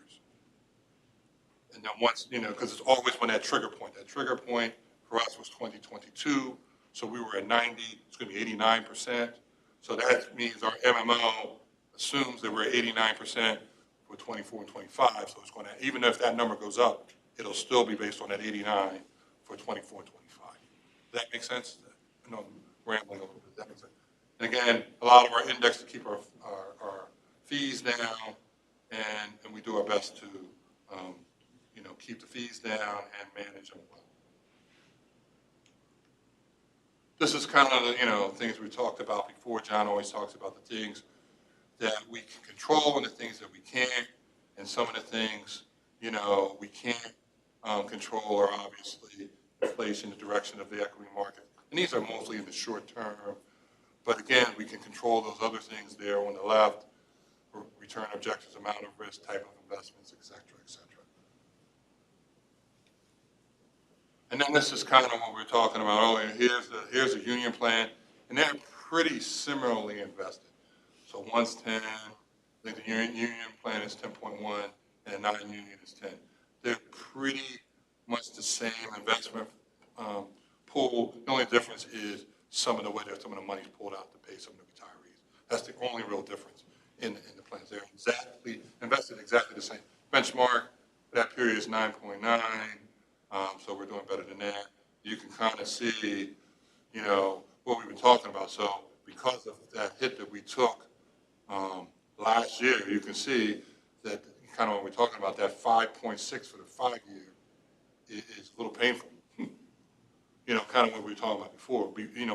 And then once, because it's always when that trigger point. That trigger point for us was 2022. So we were at 90, it's going to be 89%. So that means our MMO assumes that we're at 89% for 24 and 25. So it's going to, even if that number goes up, it'll still be based on that 89 for 24 and 25. Does that make sense? I know I'm rambling a little bit. Does that make sense? And again, a lot of our index to keep our fees down, and we do our best to, keep the fees down and manage them well. This is kind of the, things we talked about before. John always talks about the things that we can control and the things that we can't. And some of the things, we can't control are obviously inflation, the direction of the equity market. And these are mostly in the short term. But again, we can control those other things there on the left, return objectives, amount of risk, type of investments, et cetera, et cetera. And then this is kind of what we're talking about. Oh, and here's a union plan, and they're pretty similarly invested. So one's 10, I think the union plan is 10.1, and non-union is 10. They're pretty much the same investment pool. The only difference is some of the way that some of the money's pulled out to pay some of the retirees. That's the only real difference in the plans. They're invested exactly the same. Benchmark for that period is 9.9. So we're doing better than that. You can kind of see, what we've been talking about. So because of that hit that we took last year, you can see that kind of when we're talking about that 5.6 for the 5 year is a little painful. Kind of what we were talking about before.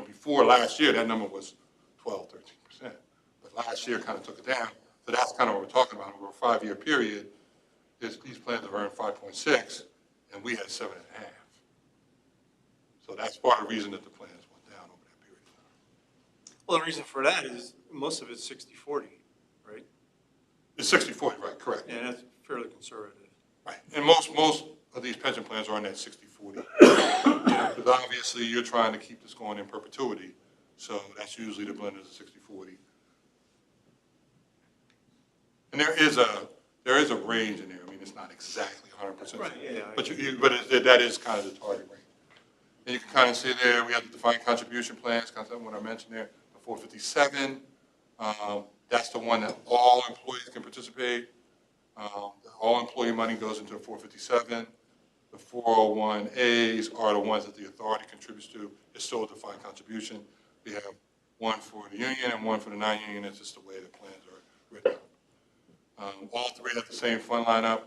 Before last year, that number was 12, 13%. But last year kind of took it down. So that's kind of what we're talking about. Over a 5 year period, these plans have earned 5.6. And we had 7.5. So that's part of the reason that the plans went down over that period of time. Well, the reason for that is most of it's 60-40, right? It's 60-40, right, correct. Yeah, that's fairly conservative. Right, and most of these pension plans are in that 60-40. Because obviously you're trying to keep this going in perpetuity, so that's usually the blend is a 60-40. And there is a range in there. I mean, it's not exactly 100%. Right, yeah, But that is kind of the target range. And you can kind of see there, we have the defined contribution plans, kind of what I mentioned there, the 457. That's the one that all employees can participate. All employee money goes into a 457. The 401As are the ones that the authority contributes to. It's still a defined contribution. We have one for the union and one for the non-union. It's just the way the plans are written up. All three have the same fund lineup.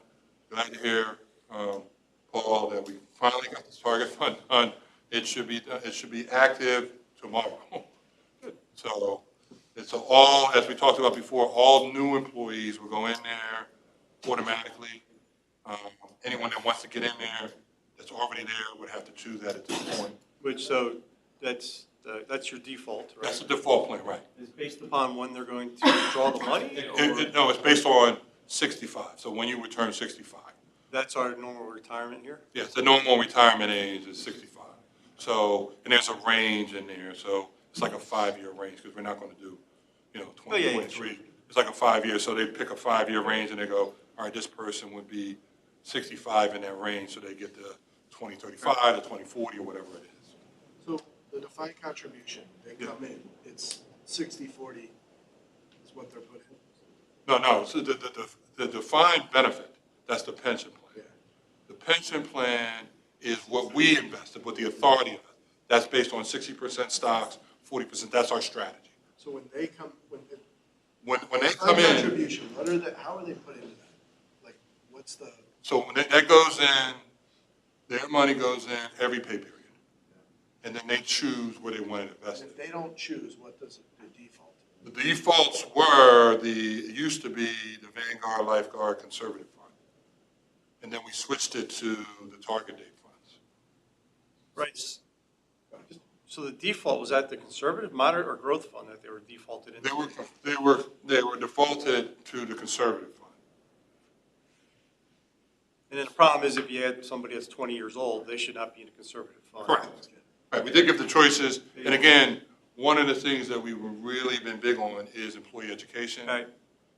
Glad to hear, Paul, that we finally got this target fund done. It should be active tomorrow. So it's all, as we talked about before, all new employees will go in there automatically. Anyone that wants to get in there that's already there would have to choose that at this point. Which, so that's your default, right? That's the default plan, right? It's based upon when they're going to draw the money? Or No, it's based on 65, so when you return 65. that's our normal retirement here? Yes, the normal retirement age is 65. So, and there's a range in there, so it's like a 5-year range, because we're not going to do, 2023. Sure. It's like a 5-year, so they pick a 5-year range and they go, all right, this person would be 65 in that range, so they get the 2035 or 2040 or whatever it is. So the defined contribution, they come in, it's 60/40 is what they're putting. No, so the defined benefit, that's the pension plan. Yeah. The pension plan is what we invested, what the authority invested. That's based on 60% stocks, 40%, that's our strategy. So when they come, When they come defined in, contribution, how are they put into that? Like, what's the, so when that goes in, their money goes in every pay period. And then they choose where they want it invested. if they don't choose, what does the default? The defaults were it used to be the Vanguard Lifeguard Conservative Fund. And then we switched it to the target date funds. Right. So the default, was that the conservative, moderate, or growth fund that they were defaulted into? They were defaulted to the conservative fund. And then the problem is if you had somebody that's 20 years old, they should not be in a conservative fund. Correct. Right, we did give the choices, and again, one of the things that we've really been big on is employee education. Right.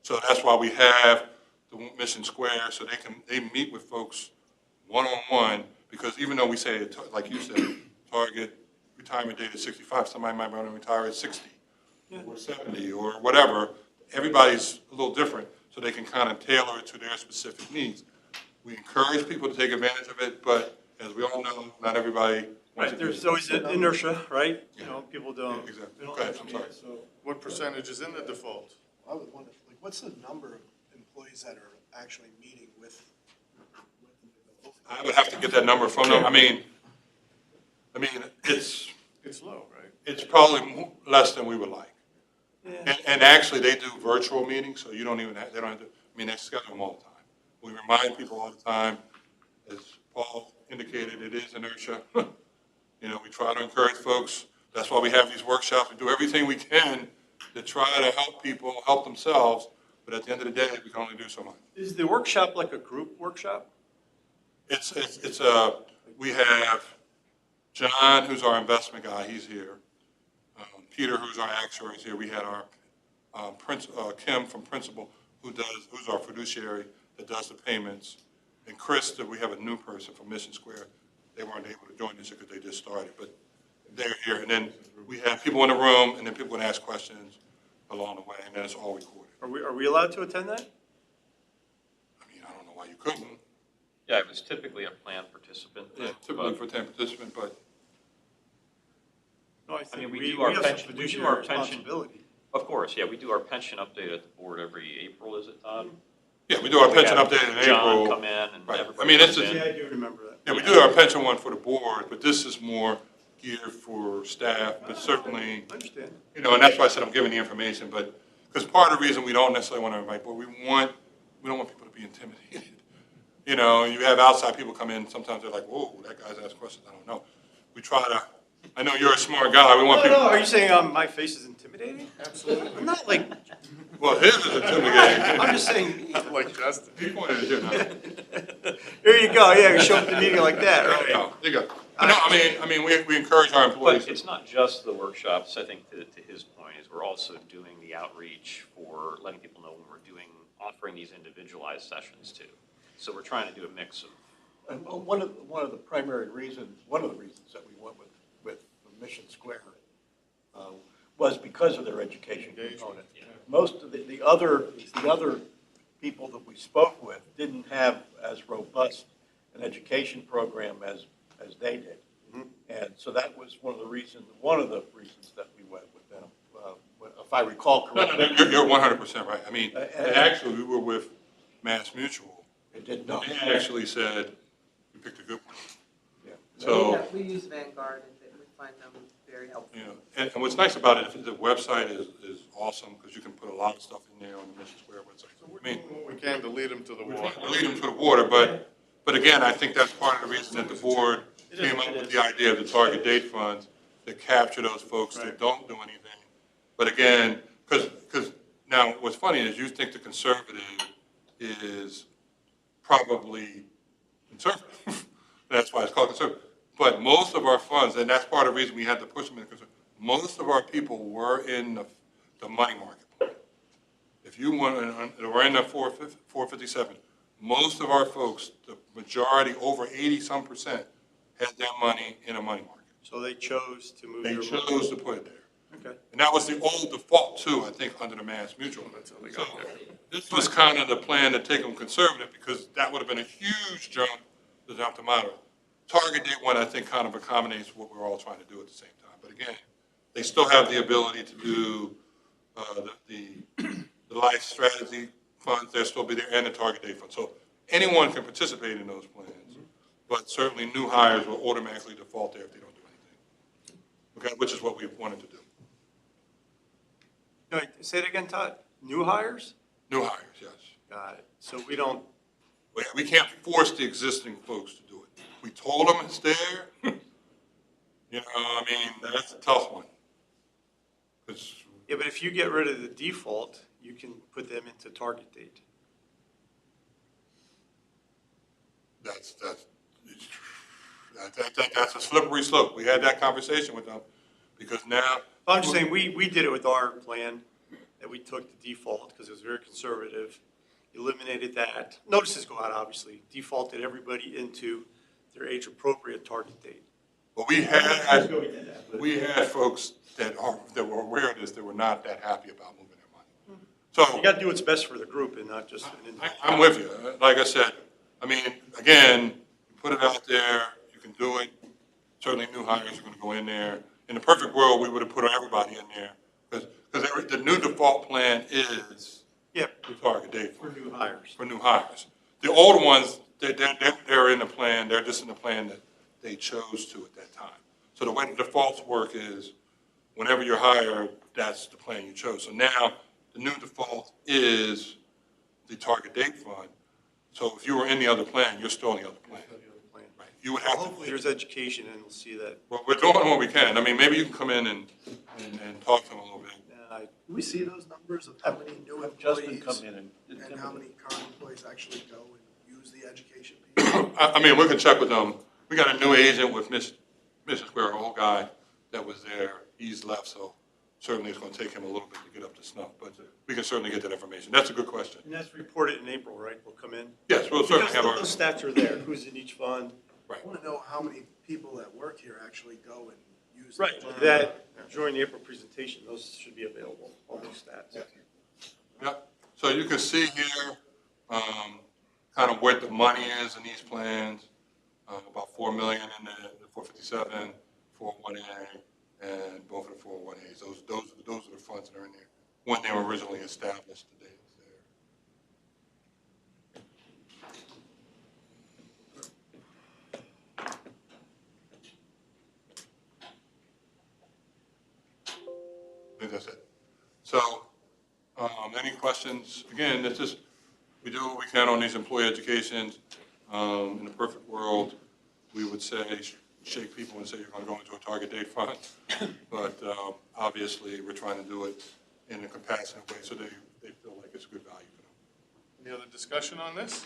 So that's why we have the Mission Square, so they meet with folks one-on-one, because even though we say, like you said, target retirement date is 65, somebody might want to retire at 60 or 70 or whatever. Everybody's a little different, so they can kind of tailor it to their specific needs. We encourage people to take advantage of it, but as we all know, not everybody wants Right, to. there's always an inertia, right? Yeah. People don't. Yeah, exactly. they don't Go ahead, I'm understand, sorry. so- What percentage is in the default? I would wonder, like, what's the number of employees that are actually meeting with I would have to get that number from them. I mean, it's It's low, right? it's probably less than we would like. Yeah. And actually, they do virtual meetings, so you don't even have, they don't have to, they schedule them all the time. We remind people all the time, as Paul indicated, it is inertia. We try to encourage folks. That's why we have these workshops. We do everything we can to try to help people help themselves, but at the end of the day, we can only do so much. Is the workshop like a group workshop? We have John, who's our investment guy, he's here. Peter, who's our actuary, is here. We had our Kim from Principal, who's our fiduciary that does the payments. And Chris, that we have a new person from Mission Square. They weren't able to join this because they just started, but they're here. And then we have people in the room, and then people can ask questions along the way, and then it's all recorded. Are we allowed to attend that? I don't know why you couldn't. Yeah, it was typically a planned participant. Yeah, typically for 10 participant, but No, I I think mean, we do our have some pension, we do fiduciary our pension, responsibility. of course, yeah, we do our pension update at the board every April, is it, Todd? yeah, we do our pension have update in April. John come in and Right. everybody This comes is, in. Yeah, I do remember that. yeah, we do our pension one for the board, but this is more geared for staff, but certainly, I understand. and that's why I said I'm giving the information, but, because part of the reason we don't necessarily want to invite, but we don't want people to be intimidated. You have outside people come in, sometimes they're like, whoa, that guy's asked questions, I don't know. We try to, I know you're a smart guy, we want people. Are you saying my face is intimidating? Absolutely. I'm not like, Well, his is intimidating. I'm just saying, Not like Justin. He pointed at you, no. there you go, yeah, you show up at the meeting like that, right? No, there you go. No, we encourage our employees. But it's not just the workshops, I think to his point, is we're also doing the outreach for letting people know when we're offering these individualized sessions too. So we're trying to do a mix of, And one of the reasons that we went with Mission Square was because of their education component. Most of the other people that we spoke with didn't have as robust an education program as they did. And so that was one of the reasons that we went with them, if I recall correctly. No, you're 100% right. I mean, actually, we were with Mass Mutual. It did not. They actually said, we picked a good one. Yeah. So, We use Vanguard and we find them very helpful. you know, and what's nice about it, the website is awesome because you can put a lot of stuff in there on the Mission Square website. I mean, We can delete them to the we water. can lead them to the water, but again, I think that's part of the reason that the board came up with the idea of the target date funds to capture those folks that don't do anything. But again, because now what's funny is you think the conservative is probably conservative. That's why it's called conservative. But most of our funds, and that's part of the reason we had to push them in conservative, most of our people were in the money market plan. If you want, we're in the 457, most of our folks, the majority, over 80-some%, had their money in a money market. So they chose to move They their. chose to put it there. Okay. And that was the old default too, I think, under the Mass Mutual. So this was kind of the plan to take them conservative because that would have been a huge jump to jump them out of. Target date one, I think, kind of accommodates what we're all trying to do at the same time. But again, they still have the ability to do the life strategy funds, they'll still be there, and the target date fund. So anyone can participate in those plans, but certainly new hires will automatically default there if they don't do anything. Okay, which is what we wanted to do. No, say it again, Todd. New hires? New hires, yes. Got it. So we don't, We can't force the existing folks to do it. We told them it's there. You know, I mean, that's a tough one. 'Cause yeah, but if you get rid of the default, you can put them into target date. that's a slippery slope. We had that conversation with them because now. I'm just saying, we did it with our plan, that we took the default because it was very conservative, eliminated that. Notices go out, obviously, defaulted everybody into their age-appropriate target date. But we had folks that were aware of this that were not that happy about moving their money. So You got to do what's best for the group and not just an individual. I'm with you. Like I said, I mean, again, you put it out there, you can do it. Certainly new hires are going to go in there. In the perfect world, we would have put everybody in there because the new default plan is Yeah, the target date for new hires. for new hires. The older ones, they're in the plan, they're just in the plan that they chose to at that time. So the way the defaults work is whenever you're hired, that's the plan you chose. So now the new default is the target date fund. So if you were in the other plan, you're still in the other plan. Right. You would have to. Hopefully there's education and we'll see that. Well, we're doing what we can. I mean, maybe you can come in and talk to them a little bit. Do we see those numbers of how many new Justin employees come in and. and how many current employees actually go and use the education piece? I mean, we can check with them. We got a new agent with Mission Square, an old guy that was there. He's left, so certainly it's going to take him a little bit to get up to snuff. But we can certainly get that information. That's a good question. And that's reported in April, right? We'll come in. Yes, we'll certainly Because have our. those stats are there, who's in each fund. I want to know how many people that work here actually go and use. Right, that, during the April presentation, those should be available, all those stats. Yep. So you can see here, kind of where the money is in these plans. About 4 million in the 457, 401A, and both of the 401As. Those are the funds that are in there when they were originally established. The date was there. I think that's it. So, any questions? Again, it's just, we do what we can on these employee educations. In the perfect world, we would say, shake people and say you're going to go into a target date fund. But obviously, we're trying to do it in a compassionate way so they feel like it's good value for them. Any other discussion on this?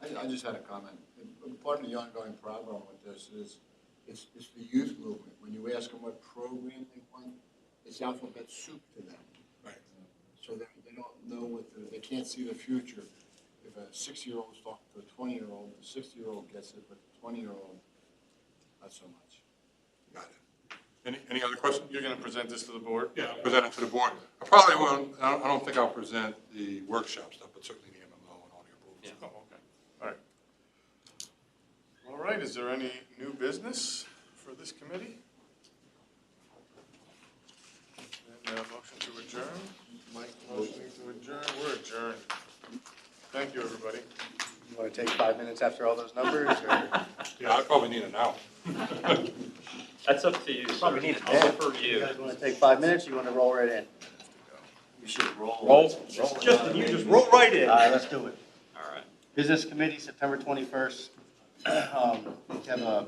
I just had a comment. Part of the ongoing problem with this is it's the youth movement. When you ask them what program they want, it's alphabet soup to them. Right. So they don't know they can't see the future. If a 6-year-old's talking to a 20-year-old, the 60-year-old gets it, but the 20-year-old, not so much. Got it. Any other questions? You're gonna present this to the board? Yeah, I'll present it to the board. I probably won't, I don't think I'll present the workshop stuff, but certainly the MMO and all the approvals. Oh, okay, all right. All right, is there any new business for this committee? And motion to adjourn? Mike, motion to adjourn, we're adjourned. Thank you, everybody. You want to take 5 minutes after all those numbers, or? Yeah, I probably need an hour. That's up to you, sir. Probably need a I'll day. defer to You you. guys want to take 5 minutes, or you want to roll right in? You should roll. Roll. Justin, you just roll right in. All right, let's do it. All right. Business Committee, September 21st. We have a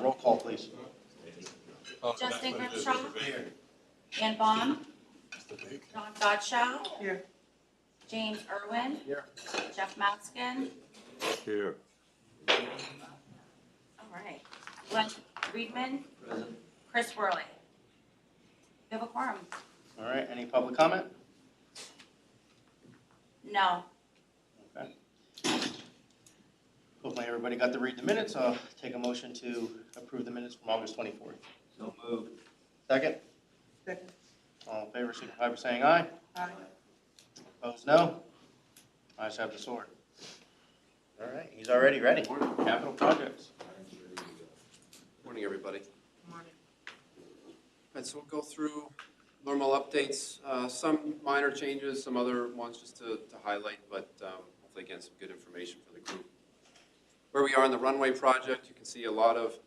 roll call, please. Justin Grimshaw. Ann Baum. John Gottschall. Here. James Irwin. Here. Jeff Matskin. Here. All right. Glenn Friedman. Chris Worley. We have a quorum. All right, any public comment? No. Okay. Hopefully everybody got to read the minutes. I'll take a motion to approve the minutes from August 24th. So moved. Second? Second. All in favor, signify by saying aye. Aye. Opposed, no. Ayes have the sword. All right, he's already ready. Capital projects. Morning, everybody. Morning. All right, so we'll go through normal updates, some minor changes, some other ones just to highlight, but hopefully, again, some good information for the group. Where we are in the runway project, you can see a lot of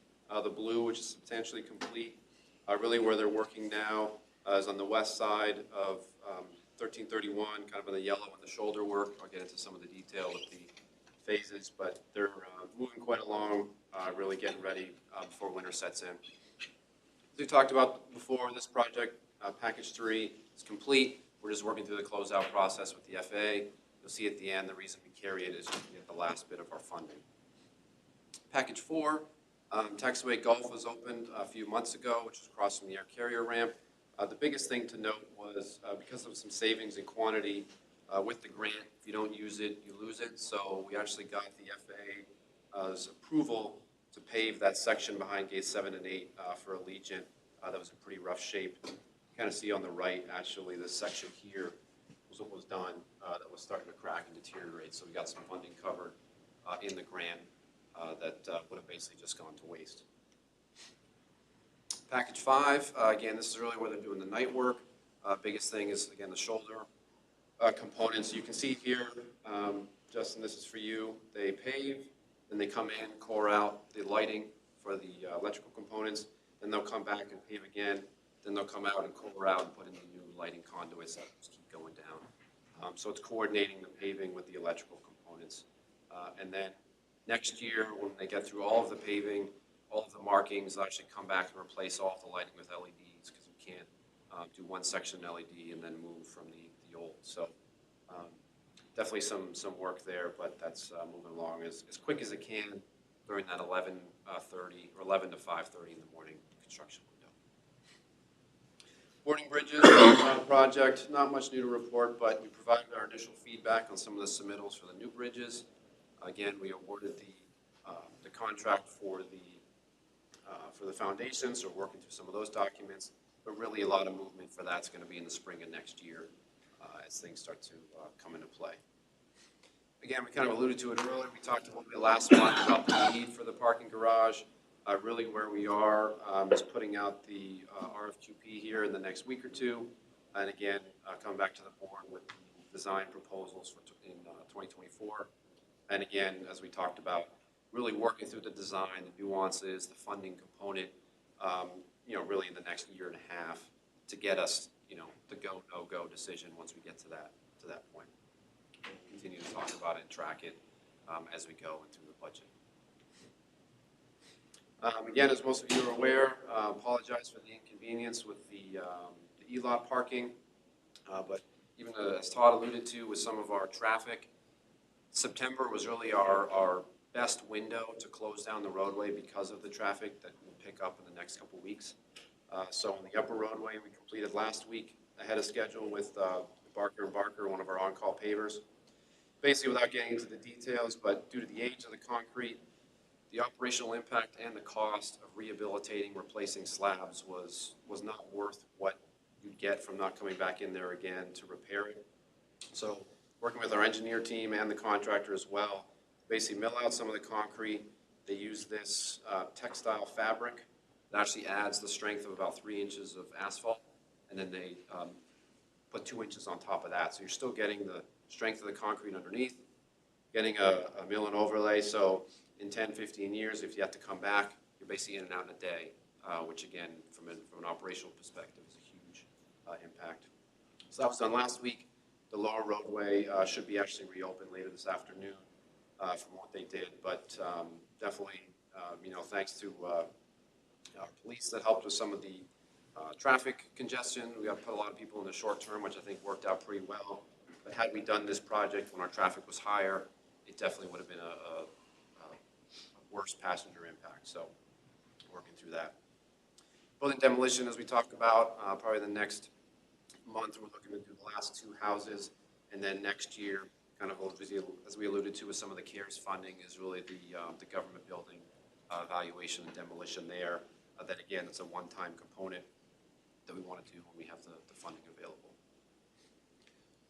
the blue, which is substantially complete. Really where they're working now is on the west side of 1331, kind of in the yellow and the shoulder work. I'll get into some of the detail with the phases, but they're moving quite along, really getting ready before winter sets in. As we talked about before, this project, package 3, is complete. We're just working through the closeout process with the FAA. You'll see at the end, the reason we carry it is just to get the last bit of our funding. Package 4, Taxiway Gulf was opened a few months ago, which is across from the air carrier ramp. The biggest thing to note was because of some savings in quantity with the grant, if you don't use it, you lose it. So we actually got the FAA's approval to pave that section behind gates 7 and 8 for Allegiant. That was in pretty rough shape. You kind of see on the right, actually, this section here was what was done that was starting to crack and deteriorate. So we got some funding covered in the grant that would have basically just gone to waste. Package 5, again, this is really where they're doing the night work. Biggest thing is, again, the shoulder components. You can see here, Justin, this is for you. They pave, then they come in, core out the lighting for the electrical components, then they'll come back and pave again, then they'll come out and core out and put in the new lighting conduits that just keep going down. So it's coordinating the paving with the electrical components. And then next year, when they get through all of the paving, all of the markings, they'll actually come back and replace all of the lighting with LEDs because you can't do one section LED and then move from the old. So definitely some work there, but that's moving along as quick as it can during that 11:30 or 11 to 5:30 in the morning construction window. Boarding bridges project, not much new to report, but we provided our initial feedback on some of the submittals for the new bridges. Again, we awarded the contract for the foundation, so we're working through some of those documents, but really a lot of movement for that's going to be in the spring of next year as things start to come into play. Again, we kind of alluded to it earlier. We talked a little bit last month about the need for the parking garage. Really where we are is putting out the RFQP here in the next week or two, and again, coming back to the board with the design proposals in 2024. And again, as we talked about, really working through the design, the nuances, the funding component, really in the next year and a half to get us, the go, no-go decision once we get to that point. We'll continue to talk about it and track it as we go and through the budget. Again, as most of you are aware, apologize for the inconvenience with the E-lot parking, but even as Todd alluded to with some of our traffic, September was really our best window to close down the roadway because of the traffic that we'll pick up in the next couple weeks. So on the upper roadway, we completed last week ahead of schedule with Barker & Barker, one of our on-call pavers. basically without getting into the details, but due to the age of the concrete, the operational impact and the cost of rehabilitating, replacing slabs was not worth what you'd get from not coming back in there again to repair it. So working with our engineer team and the contractor as well, basically mill out some of the concrete. They use this textile fabric that actually adds the strength of about 3 inches of asphalt, and then they put 2 inches on top of that. So you're still getting the strength of the concrete underneath, getting a mill and overlay. So in 10, 15 years, if you have to come back, you're basically in and out in a day, which again, from an operational perspective, is a huge impact. So that was done last week. The lower roadway should be actually reopened later this afternoon from what they did. But definitely, thanks to our police that helped with some of the traffic congestion. We got to put a lot of people in the short term, which I think worked out pretty well. But had we done this project when our traffic was higher, it definitely would have been a worse passenger impact. So working through that. Building demolition, as we talked about, probably the next month, we're looking to do the last 2 houses. And then next year, kind of as we alluded to with some of the CARES funding, is really the government building evaluation and demolition there. That again, it's a one-time component that we want to do when we have the funding available.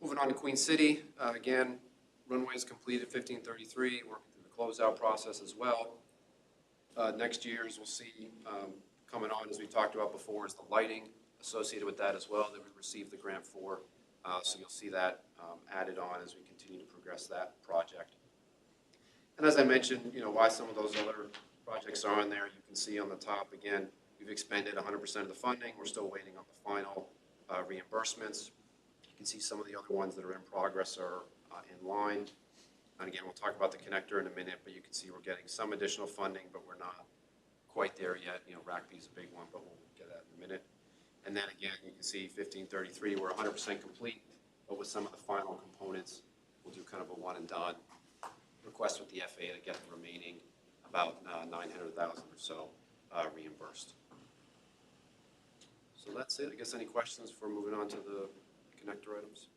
Moving on to Queen City, again, runway is completed 1533, working through the closeout process as well. Next year, as we'll see coming on, as we talked about before, is the lighting associated with that as well that we received the grant for. So you'll see that added on as we continue to progress that project. And as I mentioned, why some of those other projects are on there, you can see on the top, again, we've expended 100% of the funding. We're still waiting on the final reimbursements. You can see some of the other ones that are in progress are in line. And again, we'll talk about the connector in a minute, but you can see we're getting some additional funding, but we're not quite there yet. RACP is a big one, but we'll get that in a minute. And then again, you can see 1533, we're 100% complete, but with some of the final components, we'll do kind of a one and done request with the FAA to get the remaining about 900,000 or so reimbursed. So that's it. I guess any questions before moving on to the connector items?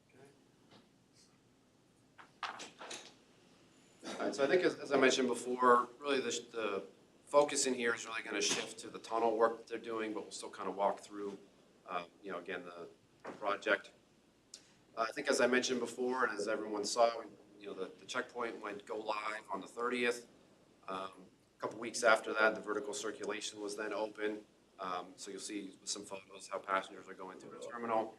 Okay. All right, so I think as I mentioned before, really the focus in here is really going to shift to the tunnel work that they're doing, but we'll still kind of walk through, again, the project. I think as I mentioned before, and as everyone saw, the checkpoint went go live on the 30th. A couple weeks after that, the vertical circulation was then open. So you'll see some photos how passengers are going through the terminal.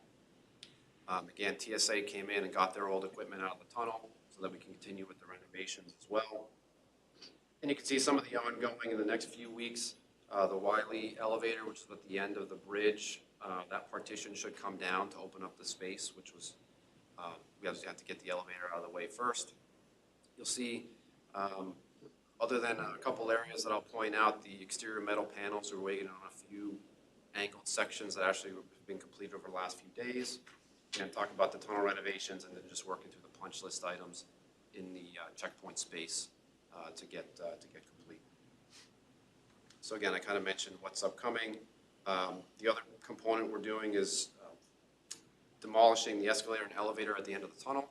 Again, TSA came in and got their old equipment out of the tunnel so that we can continue with the renovations as well. And you can see some of the ongoing in the next few weeks. The Wiley elevator, which is at the end of the bridge, that partition should come down to open up the space, which was, we obviously have to get the elevator out of the way first. You'll see, other than a couple areas that I'll point out, the exterior metal panels are waiting on a few angled sections that actually have been completed over the last few days. And talk about the tunnel renovations and then just working through the punch list items in the checkpoint space to get complete. So again, I kind of mentioned what's upcoming. The other component we're doing is demolishing the escalator and elevator at the end of the tunnel.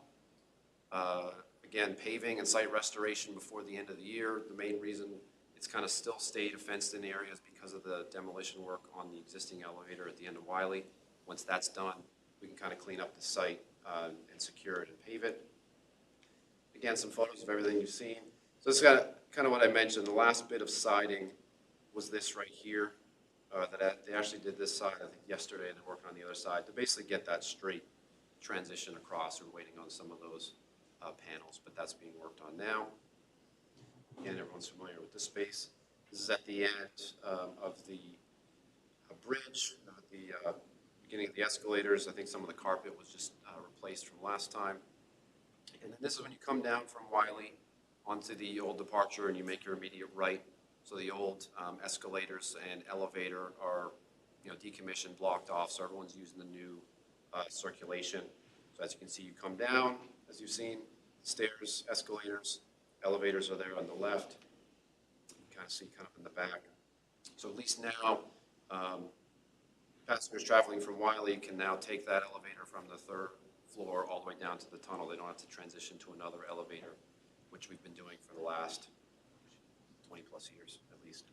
Again, paving and site restoration before the end of the year. The main reason it's kind of still stayed a fenced-in area is because of the demolition work on the existing elevator at the end of Wiley. Once that's done, we can kind of clean up the site and secure it and pave it. Again, some photos of everything you've seen. So this is kind of what I mentioned. The last bit of siding was this right here. They actually did this side, I think, yesterday, and they're working on the other side to basically get that straight transition across. We're waiting on some of those panels, but that's being worked on now. Again, everyone's familiar with this space. This is at the end of the bridge, the beginning of the escalators. I think some of the carpet was just replaced from last time. And then this is when you come down from Wiley onto the old departure and you make your immediate right. So the old escalators and elevator are, decommissioned, blocked off. So everyone's using the new circulation. So as you can see, you come down, as you've seen, stairs, escalators, elevators are there on the left. You kind of see kind of in the back. So at least now, passengers traveling from Wiley can now take that elevator from the 3rd floor all the way down to the tunnel. They don't have to transition to another elevator, which we've been doing for the last 20-plus years, at least.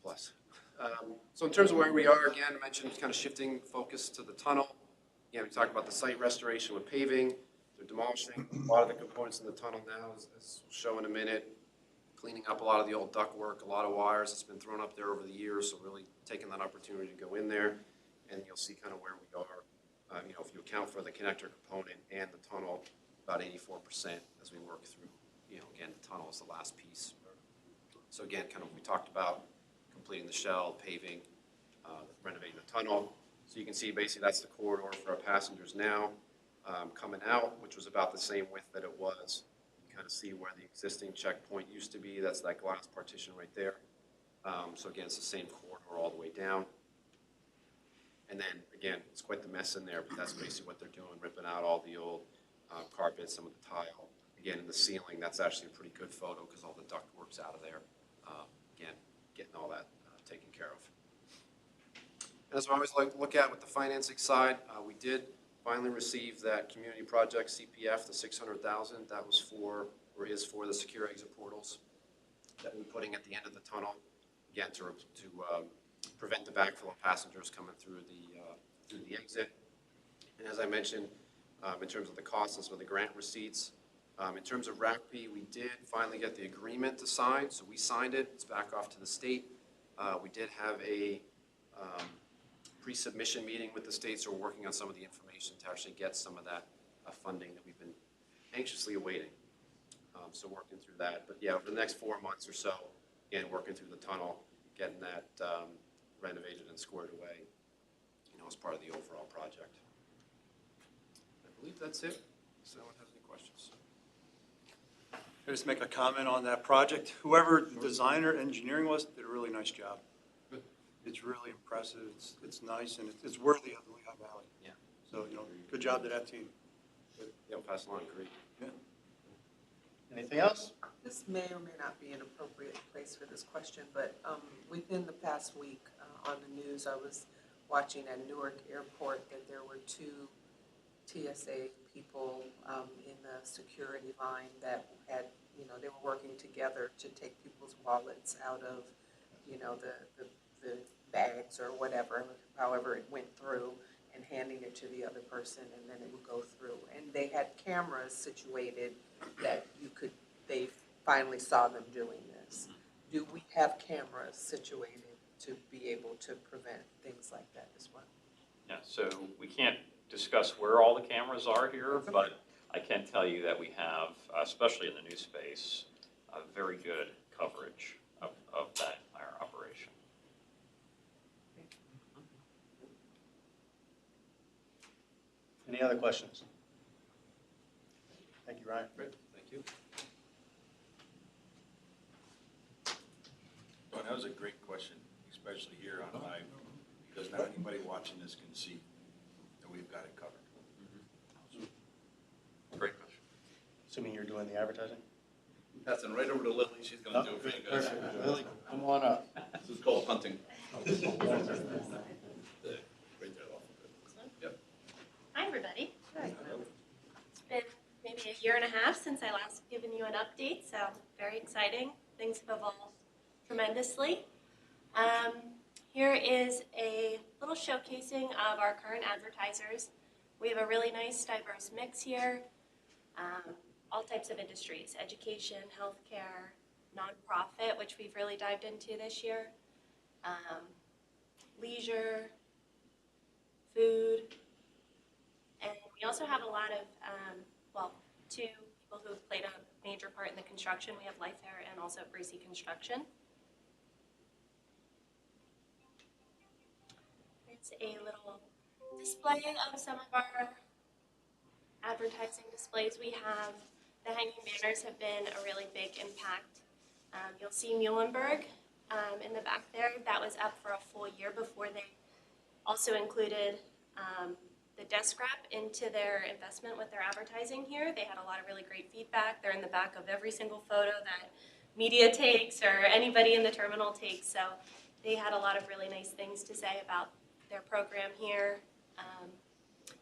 Plus. So in terms of where we are, again, I mentioned kind of shifting focus to the tunnel. Again, we talked about the site restoration with paving. They're demolishing a lot of the components in the tunnel now, as we'll show in a minute. Cleaning up a lot of the old ductwork, a lot of wires that's been thrown up there over the years, so really taking that opportunity to go in there, and you'll see kind of where we are. If you account for the connector component and the tunnel, about 84% as we work through. Again, the tunnel is the last piece. So again, kind of we talked about completing the shell, paving, renovating the tunnel. So you can see basically that's the corridor for our passengers now coming out, which was about the same width that it was. Kind of see where the existing checkpoint used to be. That's that glass partition right there. So again, it's the same corridor all the way down. And then again, it's quite the mess in there, but that's basically what they're doing, ripping out all the old carpet, some of the tile. Again, in the ceiling, that's actually a pretty good photo because all the ductwork's out of there. Again, getting all that taken care of. As I always like to look at with the financing side, we did finally received that community project CPF, the $600,000. That was for, or is for, the secure exit portals that we're putting at the end of the tunnel, again to prevent the backflow of passengers coming through the exit. And as I mentioned, in terms of the costs and some of the grant receipts, in terms of RACP, we did finally get the agreement to sign, so we signed it. It's back off to the state. We did have a pre-submission meeting with the state, so we're working on some of the information to actually get some of that funding that we've been anxiously awaiting. So working through that. But yeah, over the next 4 months or so, again, working through the tunnel, getting that renovated and squared away, as part of the overall project. I believe that's it. Does anyone have any questions? I just make a comment on that project. Whoever the designer, engineering was, did a really nice job. It's really impressive. It's nice, and it's worthy of the Lehigh Valley. Yeah. So, good job to that team. Yeah, pass along, agree. Yeah. Anything else? This may or may not be an appropriate place for this question, but within the past week on the news, I was watching at Newark Airport that there were 2 TSA people in the security line that had, they were working together to take people's wallets out of, the bags or whatever, however it went through, and handing it to the other person, and then it would go through. And they had cameras situated that they finally saw them doing this. Do we have cameras situated to be able to prevent things like that as well? Yeah, so we can't discuss where all the cameras are here, but I can tell you that we have, especially in the news space, a very good coverage of that entire operation. Any other questions? Thank you, Ryan. Great, thank you. Well, that was a great question, especially here on live, because not anybody watching this can see that we've got it covered. Great question. Assuming you're doing the advertising? Passing right over to Lily, she's gonna do it for you guys. Perfect. Lily, come on up. This is called hunting. Right there, off of it. Yep. Hi, everybody. It's been maybe a year and a half since I last given you an update, so very exciting. Things have evolved tremendously. Here is a little showcasing of our current advertisers. We have a really nice, diverse mix here. All types of industries: education, healthcare, nonprofit, which we've really dived into this year, leisure, food, and we also have a lot of, 2 people who have played a major part in the construction. We have Life Air and also Breezy Construction. It's a little display of some of our advertising displays we have. The hanging banners have been a really big impact. You'll see Muhlenberg in the back there. That was up for a full year before they also included the desk wrap into their investment with their advertising here. They had a lot of really great feedback. They're in the back of every single photo that media takes or anybody in the terminal takes. So they had a lot of really nice things to say about their program here.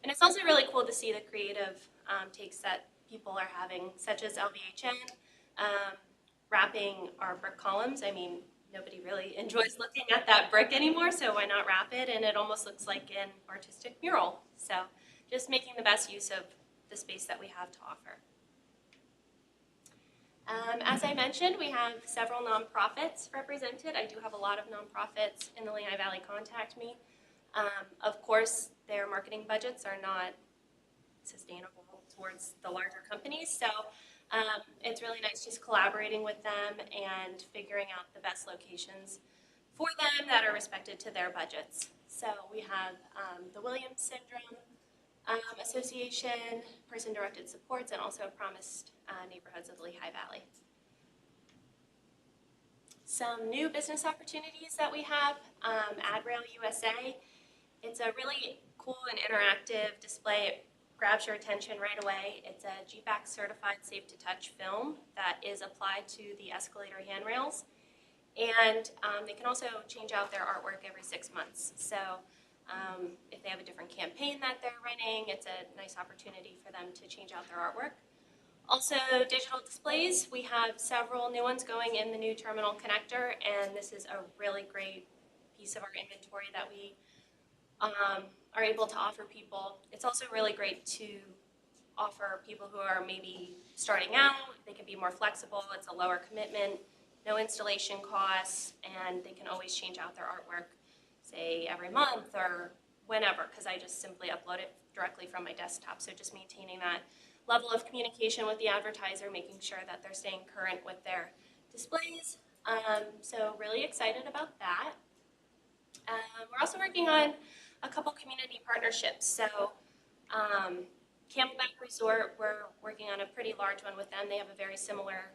And it's also really cool to see the creative takes that people are having, such as LVHN, wrapping our brick columns. I mean, nobody really enjoys looking at that brick anymore, so why not wrap it? And it almost looks like an artistic mural. So just making the best use of the space that we have to offer. As I mentioned, we have several nonprofits represented. I do have a lot of nonprofits in the Lehigh Valley contact me. Of course, their marketing budgets are not sustainable towards the larger companies, so it's really nice just collaborating with them and figuring out the best locations for them that are respected to their budgets. So we have the Williams Syndrome Association, Person-Directed Supports, and also Promised Neighborhoods of the Lehigh Valley. Some new business opportunities that we have, AdRail USA. It's a really cool and interactive display. It grabs your attention right away. It's a GBAC certified safe to touch film that is applied to the escalator handrails. And they can also change out their artwork every 6 months. So if they have a different campaign that they're running, it's a nice opportunity for them to change out their artwork. Also, digital displays. We have several new ones going in the new terminal connector, and this is a really great piece of our inventory that we are able to offer people. It's also really great to offer people who are maybe starting out. They can be more flexible. It's a lower commitment, no installation costs, and they can always change out their artwork, say every month or whenever, because I just simply upload it directly from my desktop. So just maintaining that level of communication with the advertiser, making sure that they're staying current with their displays. So really excited about that. We're also working on a couple community partnerships. So Camelback Resort, we're working on a pretty large one with them. They have a very similar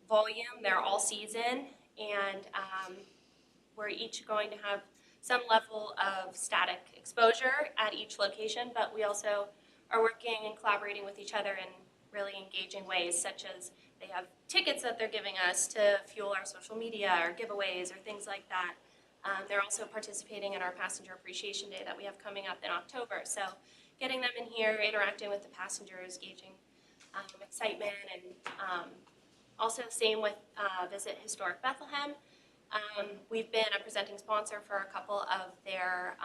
volume. They're all season, and we're each going to have some level of static exposure at each location, but we also are working and collaborating with each other in really engaging ways, such as they have tickets that they're giving us to fuel our social media or giveaways or things like that. They're also participating in our Passenger Appreciation Day that we have coming up in October. So getting them in here, interacting with the passengers, gauging excitement, and also same with Visit Historic Bethlehem. We've been a presenting sponsor for a couple of their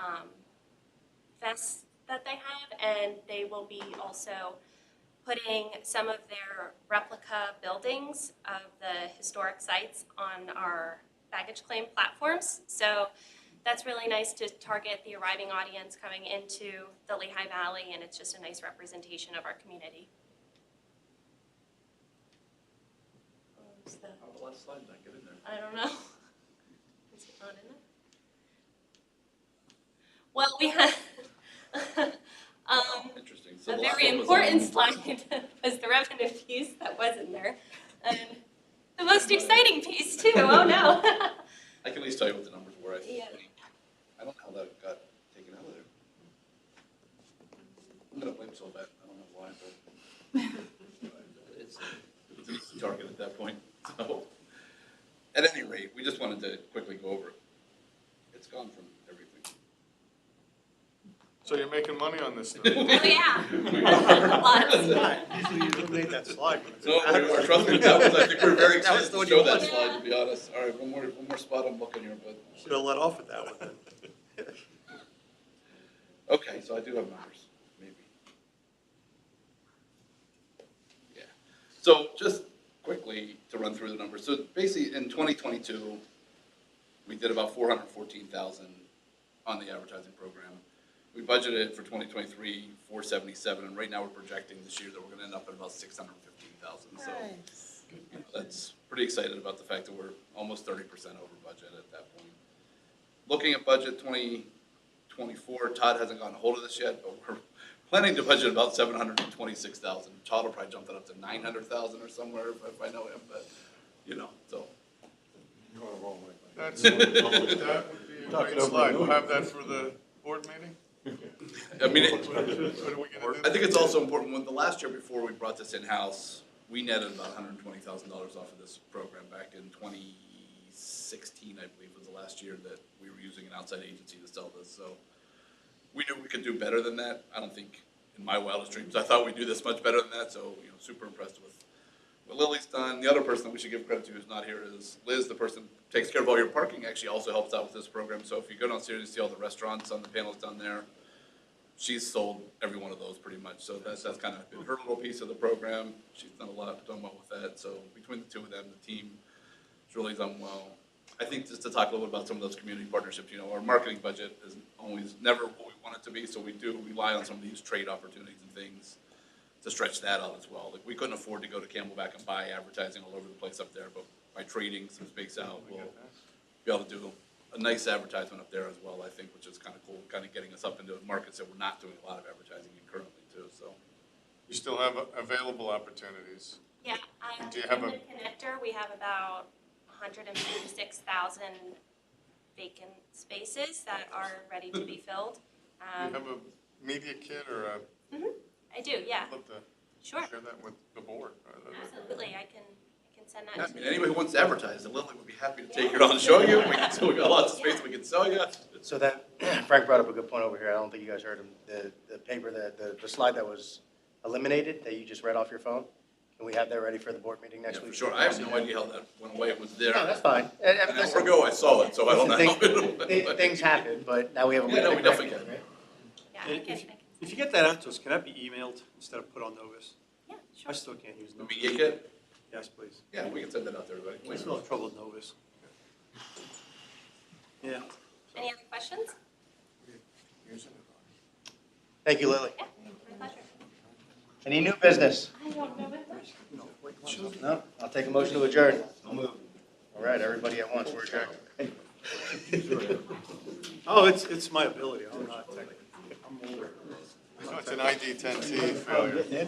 fests that they have, and they will be also putting some of their replica buildings of the historic sites on our baggage claim platforms. So that's really nice to target the arriving audience coming into the Lehigh Valley, and it's just a nice representation of our community. How the last slide not get in there? I don't know. Is it not in there? Well, we had Interesting. So a the last very one was important on- slide was the revenue piece that wasn't there. And the most exciting piece too, oh no. I can at least tell you what the numbers were. Yeah. I don't know how that got taken out of there. I'm gonna blame Sylvette. I don't know why, but it's an easy target at that point. So, at any rate, we just wanted to quickly go over it. It's gone from everything. So you're making money on this stuff? Oh yeah. Usually you eliminate that slide. No, trust me, that was, I think we're very That was excited the to one show you that wanted. slide, to be honest. All right, one more spot I'm looking here, but. Should have let off with that one then. Okay, so I do have numbers, maybe. Yeah. So just quickly to run through the numbers. So basically in 2022, we did about 414,000 on the advertising program. We budgeted for 2023, 477, and right now we're projecting this year that we're gonna end up at about 615,000. So you know, that's pretty excited about the fact that we're almost 30% over budget at that point. Looking at budget 2024, Todd hasn't gotten a hold of this yet, but we're planning to budget about 726,000. Todd will probably jump that up to 900,000 or somewhere if I know him, but you know, so. You're on the wrong way. That would be a great slide. We'll have that for the board meeting? I mean, What are we gonna do? I think it's also important, when the last year before we brought this in-house, we netted about $120,000 off of this program back in 2016. 16, I believe, was the last year that we were using an outside agency to sell this, so we knew we could do better than that. I don't think in my wildest dreams, I thought we'd do this much better than that, so, you know, super impressed with what Lily's done. The other person that we should give credit to who's not here is Liz, the person who takes care of all your parking, actually also helps out with this program. So if you go downstairs, you see all the restaurants on the panels down there. She's sold every one of those pretty much. So that's kind of been her little piece of the program. She's done well with that. So between the two of them, the team has really done well. I think just to talk a little bit about some of those community partnerships, you know, our marketing budget is always never what we want it to be. So we do rely on some of these trade opportunities and things to stretch that out as well. Like, we couldn't afford to go to Camelback and buy advertising all over the place up there, but by trading some space out, we'll be able to do a nice advertisement up there as well, I think, which is kind of cool, kind of getting us up into markets that we're not doing a lot of advertising in currently too, so. You still have available opportunities. Yeah, Do you have in a- the connector, we have about 136,000 vacant spaces that are ready to be filled. Do you have a media kit or a? I do, yeah. I'd love to Sure. share that with the board. Absolutely, I can send that I to mean, you. anybody who wants to advertise, then Lily would be happy to take it on and show you. We got lots of space we can sell you. So that, Frank brought up a good point over here, I don't think you guys heard him, the paper, the slide that was eliminated, that you just read off your phone, can we have that ready for the board meeting next Yeah, week? for sure. I have no idea how that went away. It was there. No, that's fine. An hour ago, I saw it, so I don't know. Things happen, but now we have a. Yeah, no, we definitely can. Yeah, I And can, if you get that out to us, can that be emailed instead of put on Novus? yeah, I sure. still can't use The Novus. media kit? Yes, please. Yeah, we can send that out to everybody. I still have trouble with Novus. Yeah. Any other questions? Thank you, Lily. Yeah, my pleasure. Any new business? I don't know it. No? I'll take a motion to adjourn. All right, everybody at once, we're adjourned. Oh, it's my ability, I'm not technically, I'm older. No, it's an ID10T failure. Yeah.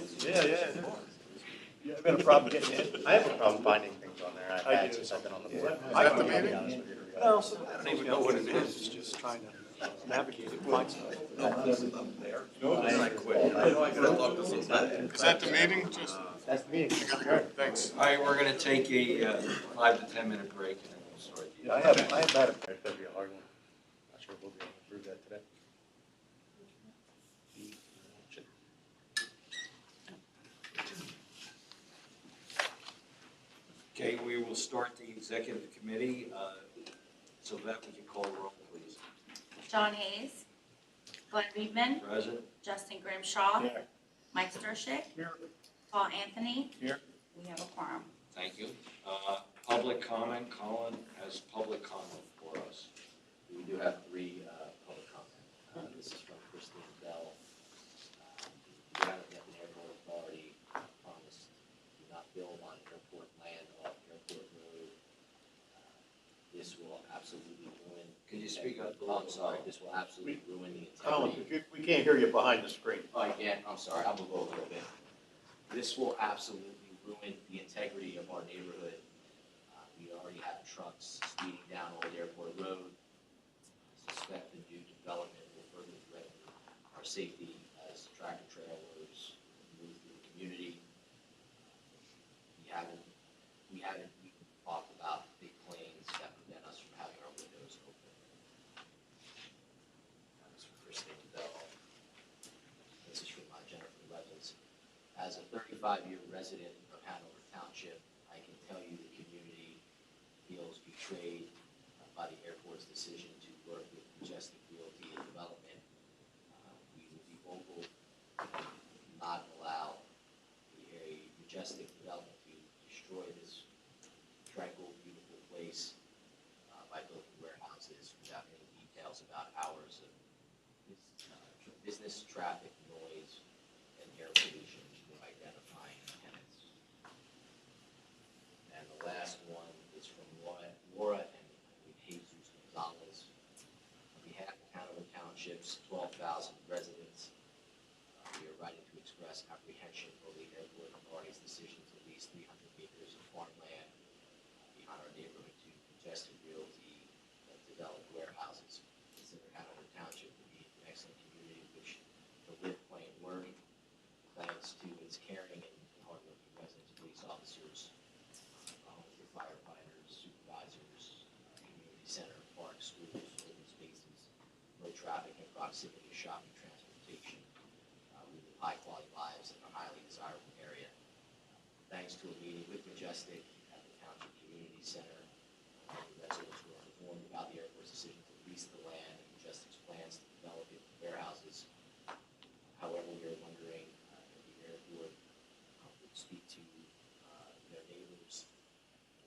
You have a problem getting in? I have a problem finding things on there, I've I had do. since I've been on the board. Is that the meeting? No, so I don't even know what it is, it's just trying to navigate and find stuff. I quit. I know I gotta look this up. Is that the meeting? Just, That's the meeting. thanks. All right, we're gonna take a 5 to 10 minute break and then we'll start. the- Yeah, I have had a. It's gonna be a hard one. Not sure if we'll be able to prove that today. Okay, we will start the executive committee, so that we can call roll, please. John Hayes, Glenn Reedman, Present? Justin Grimshaw, Here. Mike Stershik, Here. Paul Anthony. Here. We have a quorum. Thank you. Public comment, Colin has public comment for us. We do have three public comment. This is from Christine Bell. The Hamilton Airport Authority promised to not build on airport land off airport road. This will absolutely ruin. Could you speak up a Oh, little? I'm sorry, this will absolutely ruin the Colin, integrity. we can't hear you behind the screen. Oh, again, I'm sorry, I'll move over a little bit. This will absolutely ruin the integrity of our neighborhood. We already have trucks speeding down Old Airport Road. I suspect the new development will further threaten our safety as tractor trailers move through the community. We haven't even talked about big planes that prevent us from having our windows open. That was from Christine Bell. This is from Jennifer Levins. As a 35-year resident of Hanover Township, I can tell you the community feels betrayed by the airport's decision to work with Majestic Realty and Development. We will be vocal, not allow the Majestic Development to destroy this tranquil, beautiful place by building warehouses without any details about hours of business, traffic, noise, and air pollution for identifying tenants. And the last one is from Laura and Jesus Gonzalez. On behalf of Hanover Township's 12,000 residents, we are writing to express apprehension over the airport authority's decision to lease 300 acres of farmland behind our neighborhood to Majestic Realty and develop warehouses. Consider Hanover Township to be an excellent community in which to live, play, and work. Thanks to its caring and hardworking residents, police officers, volunteer firefighters, supervisors, low traffic and proximity to shopping transportation. We live high-quality lives in a highly desirable area. Thanks to a meeting with Majestic at the Township Community Center, the residents were informed about the airport's decision to lease the land and Majestic's plans to develop it for warehouses. However, we are wondering if the airport would speak to their neighbors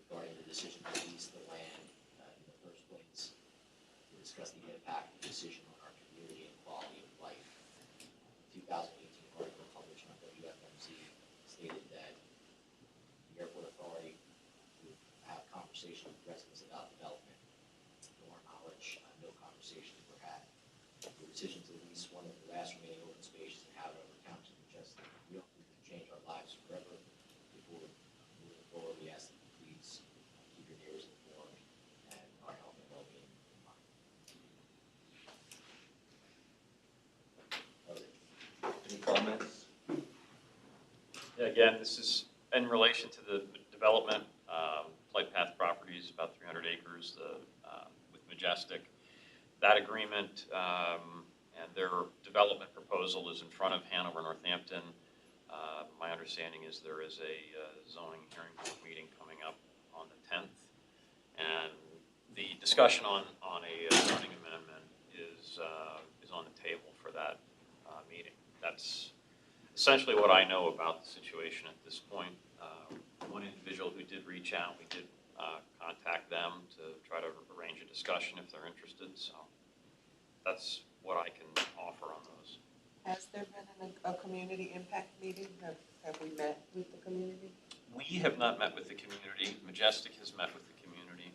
regarding the decision to lease the land in the first place, to discuss the impact of the decision on our community and quality of life. 2018 article published on WFMZ stated that the airport authority would have conversations with residents about development. To our knowledge, no conversations were had. The decision to lease one of the last remaining open spaces in Hanover Township is just real to change our lives forever. Before moving forward, we ask that you please keep your neighbors informed and our health and well-being in mind. Any comments? Yeah, again, this is in relation to the development, Flight Path Properties, about 300 acres with Majestic. That agreement and their development proposal is in front of Hanover Northampton. My understanding is there is a zoning hearing board meeting coming up on the 10th. And the discussion on a zoning amendment is on the table for that meeting. That's essentially what I know about the situation at this point. One individual who did reach out, we did contact them to try to arrange a discussion if they're interested. So that's what I can offer on those. Has there been a community impact meeting? Have we met with the community? We have not met with the community. Majestic has met with the community.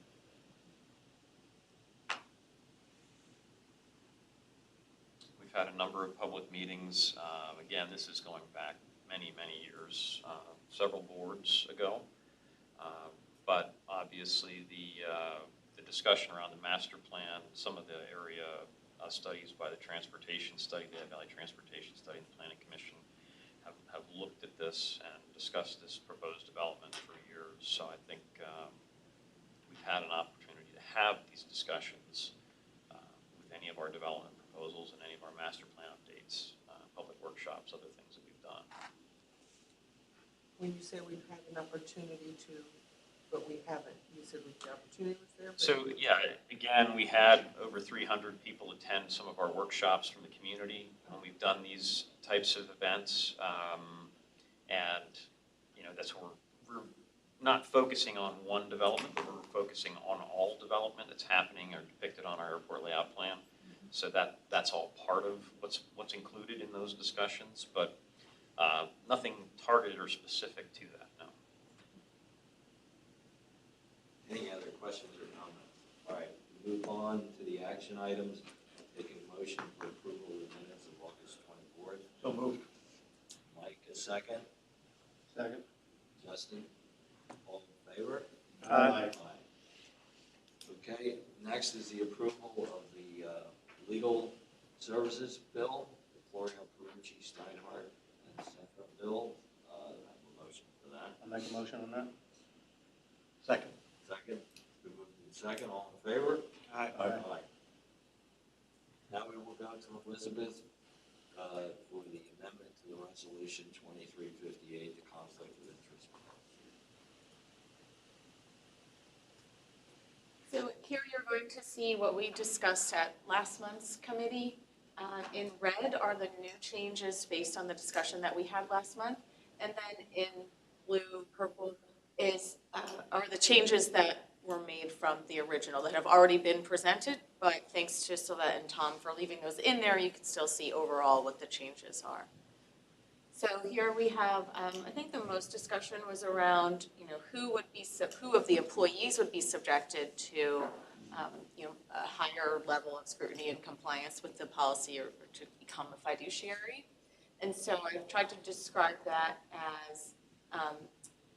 We've had a number of public meetings. Again, this is going back many, many years, several boards ago. But obviously the discussion around the master plan, some of the area studies by the Transportation Study, the Valley Transportation Study, and the Planning Commission have looked at this and discussed this proposed development for years. So I think we've had an opportunity to have these discussions with any of our development proposals and any of our master plan updates, public workshops, other things that we've done. When you say we've had an opportunity to, but we haven't, you said the opportunity was there? But So yeah, again, we had over 300 people attend some of our workshops from the community when we've done these types of events. And, you know, that's where we're not focusing on one development, but we're focusing on all development that's happening or depicted on our airport layout plan. So that's all part of what's included in those discussions, but nothing targeted or specific to that, no. Any other questions or comments? All right, we move on to the action items. Taking a motion for approval of the minutes of August 24th. So moved. Mike, a second. Second. Justin, all in favor? Aye. Okay, next is the approval of the legal services bill, the Florio Perucci, Steinhardt, and Centra bill. I have a motion for that. I'll make a motion on that. Second. Second, we move to the second, all in favor? Aye. Aye. Now we will go to Elizabeth for the amendment to the resolution 2358, the conflict of interest. So here you're going to see what we discussed at last month's committee. In red are the new changes based on the discussion that we had last month. And then in blue, purple are the changes that were made from the original that have already been presented. But thanks to Sylvette and Tom for leaving those in there, you can still see overall what the changes are. So here we have, I think the most discussion was around, who of the employees would be subjected to, a higher level of scrutiny and compliance with the policy or to become a fiduciary. And so I've tried to describe that as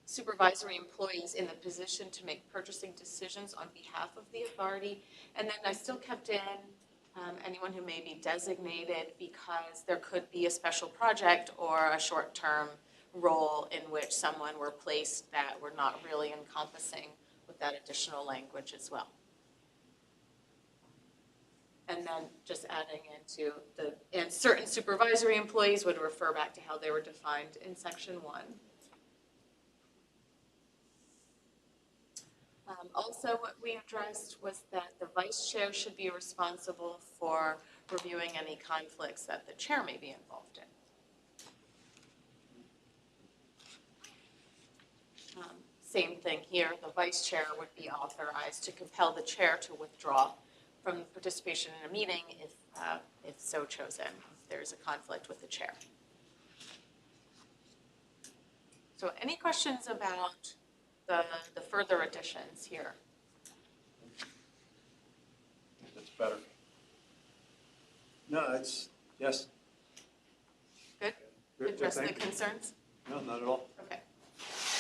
supervisory employees in the position to make purchasing decisions on behalf of the authority. And then I still kept in anyone who may be designated because there could be a special project or a short-term role in which someone were placed that we're not really encompassing with that additional language as well. And And then just adding into and certain supervisory employees would refer back to how they were defined in section 1. Also, what we addressed was that the vice chair should be responsible for reviewing any conflicts that the chair may be involved in. Same thing here, the vice chair would be authorized to compel the chair to withdraw from participation in a meeting if so chosen, if there's a conflict with the chair. So any questions about the further additions here? That's better. No, it's, yes. Good? Address the concerns? No, not at all. Okay.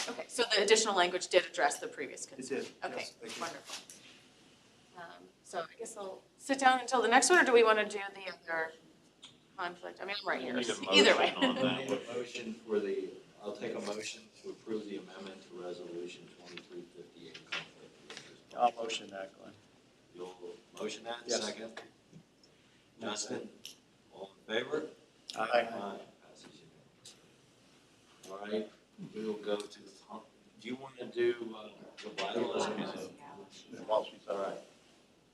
Okay, so the additional language did address the previous concern? It did, Okay, yes, thank you. wonderful. So I guess I'll sit down until the next one, or do we want to do the other conflict? I mean, I'm right here, Need a so either way. motion on that. I need a motion for I'll take a motion to approve the amendment to resolution 2358 conflict of interest. I'll motion that, Glenn. You'll motion that, Yes. second? Justin, all in favor? Aye. Passes unanimously. All right, we will go to, do you want to do the bylaws amendment? All right,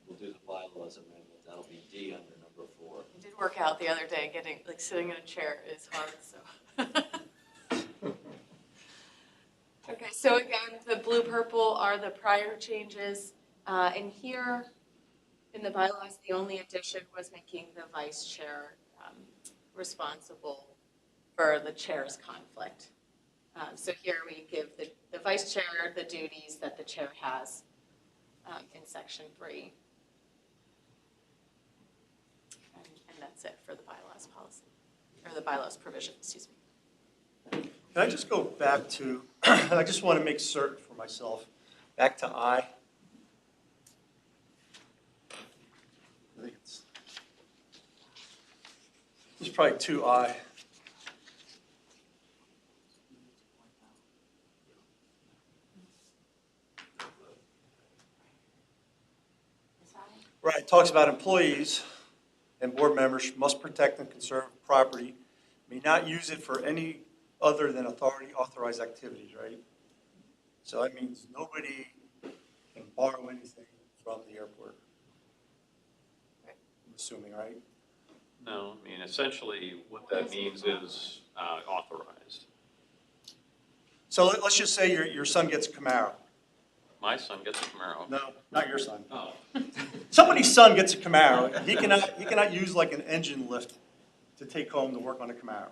we'll do the bylaws amendment. That'll be D under number 4. It did work out the other day, sitting in a chair is hard, so. Okay, so again, the blue-purple are the prior changes. And here, in the bylaws, the only addition was making the vice chair responsible for the chair's conflict. So here we give the vice chair the duties that the chair has in section 3. And that's it for the bylaws policy, or the bylaws provision, excuse me. Can I just go back to, I just want to make certain for myself, back to I. I think it's probably 2I. Right, it talks about employees and board members must protect and conserve property, may not use it for any other than authority authorized activities, right? So that means nobody can borrow anything from the airport. I'm assuming, right? No, I mean, essentially, what that means is authorized. So let's just say your son gets a Camaro. My son gets a Camaro. No, not your son. Oh. Somebody's son gets a Camaro. He cannot use like an engine lift to take home to work on a Camaro.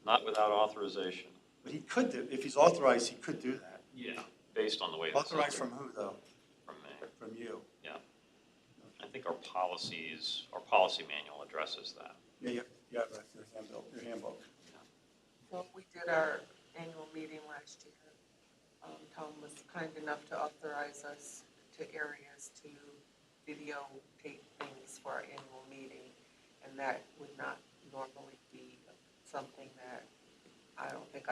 Not without authorization. But he could do, if he's authorized, he could do that. Yeah. Based on the way. it's Authorized set. from who, though? From me. From you? Yeah. I think our policy manual addresses that. Yeah, you have your handbook. Well, we did our annual meeting last year. Tom was kind enough to authorize us to areas to videotape things for our annual meeting. And that would not normally be something that I don't think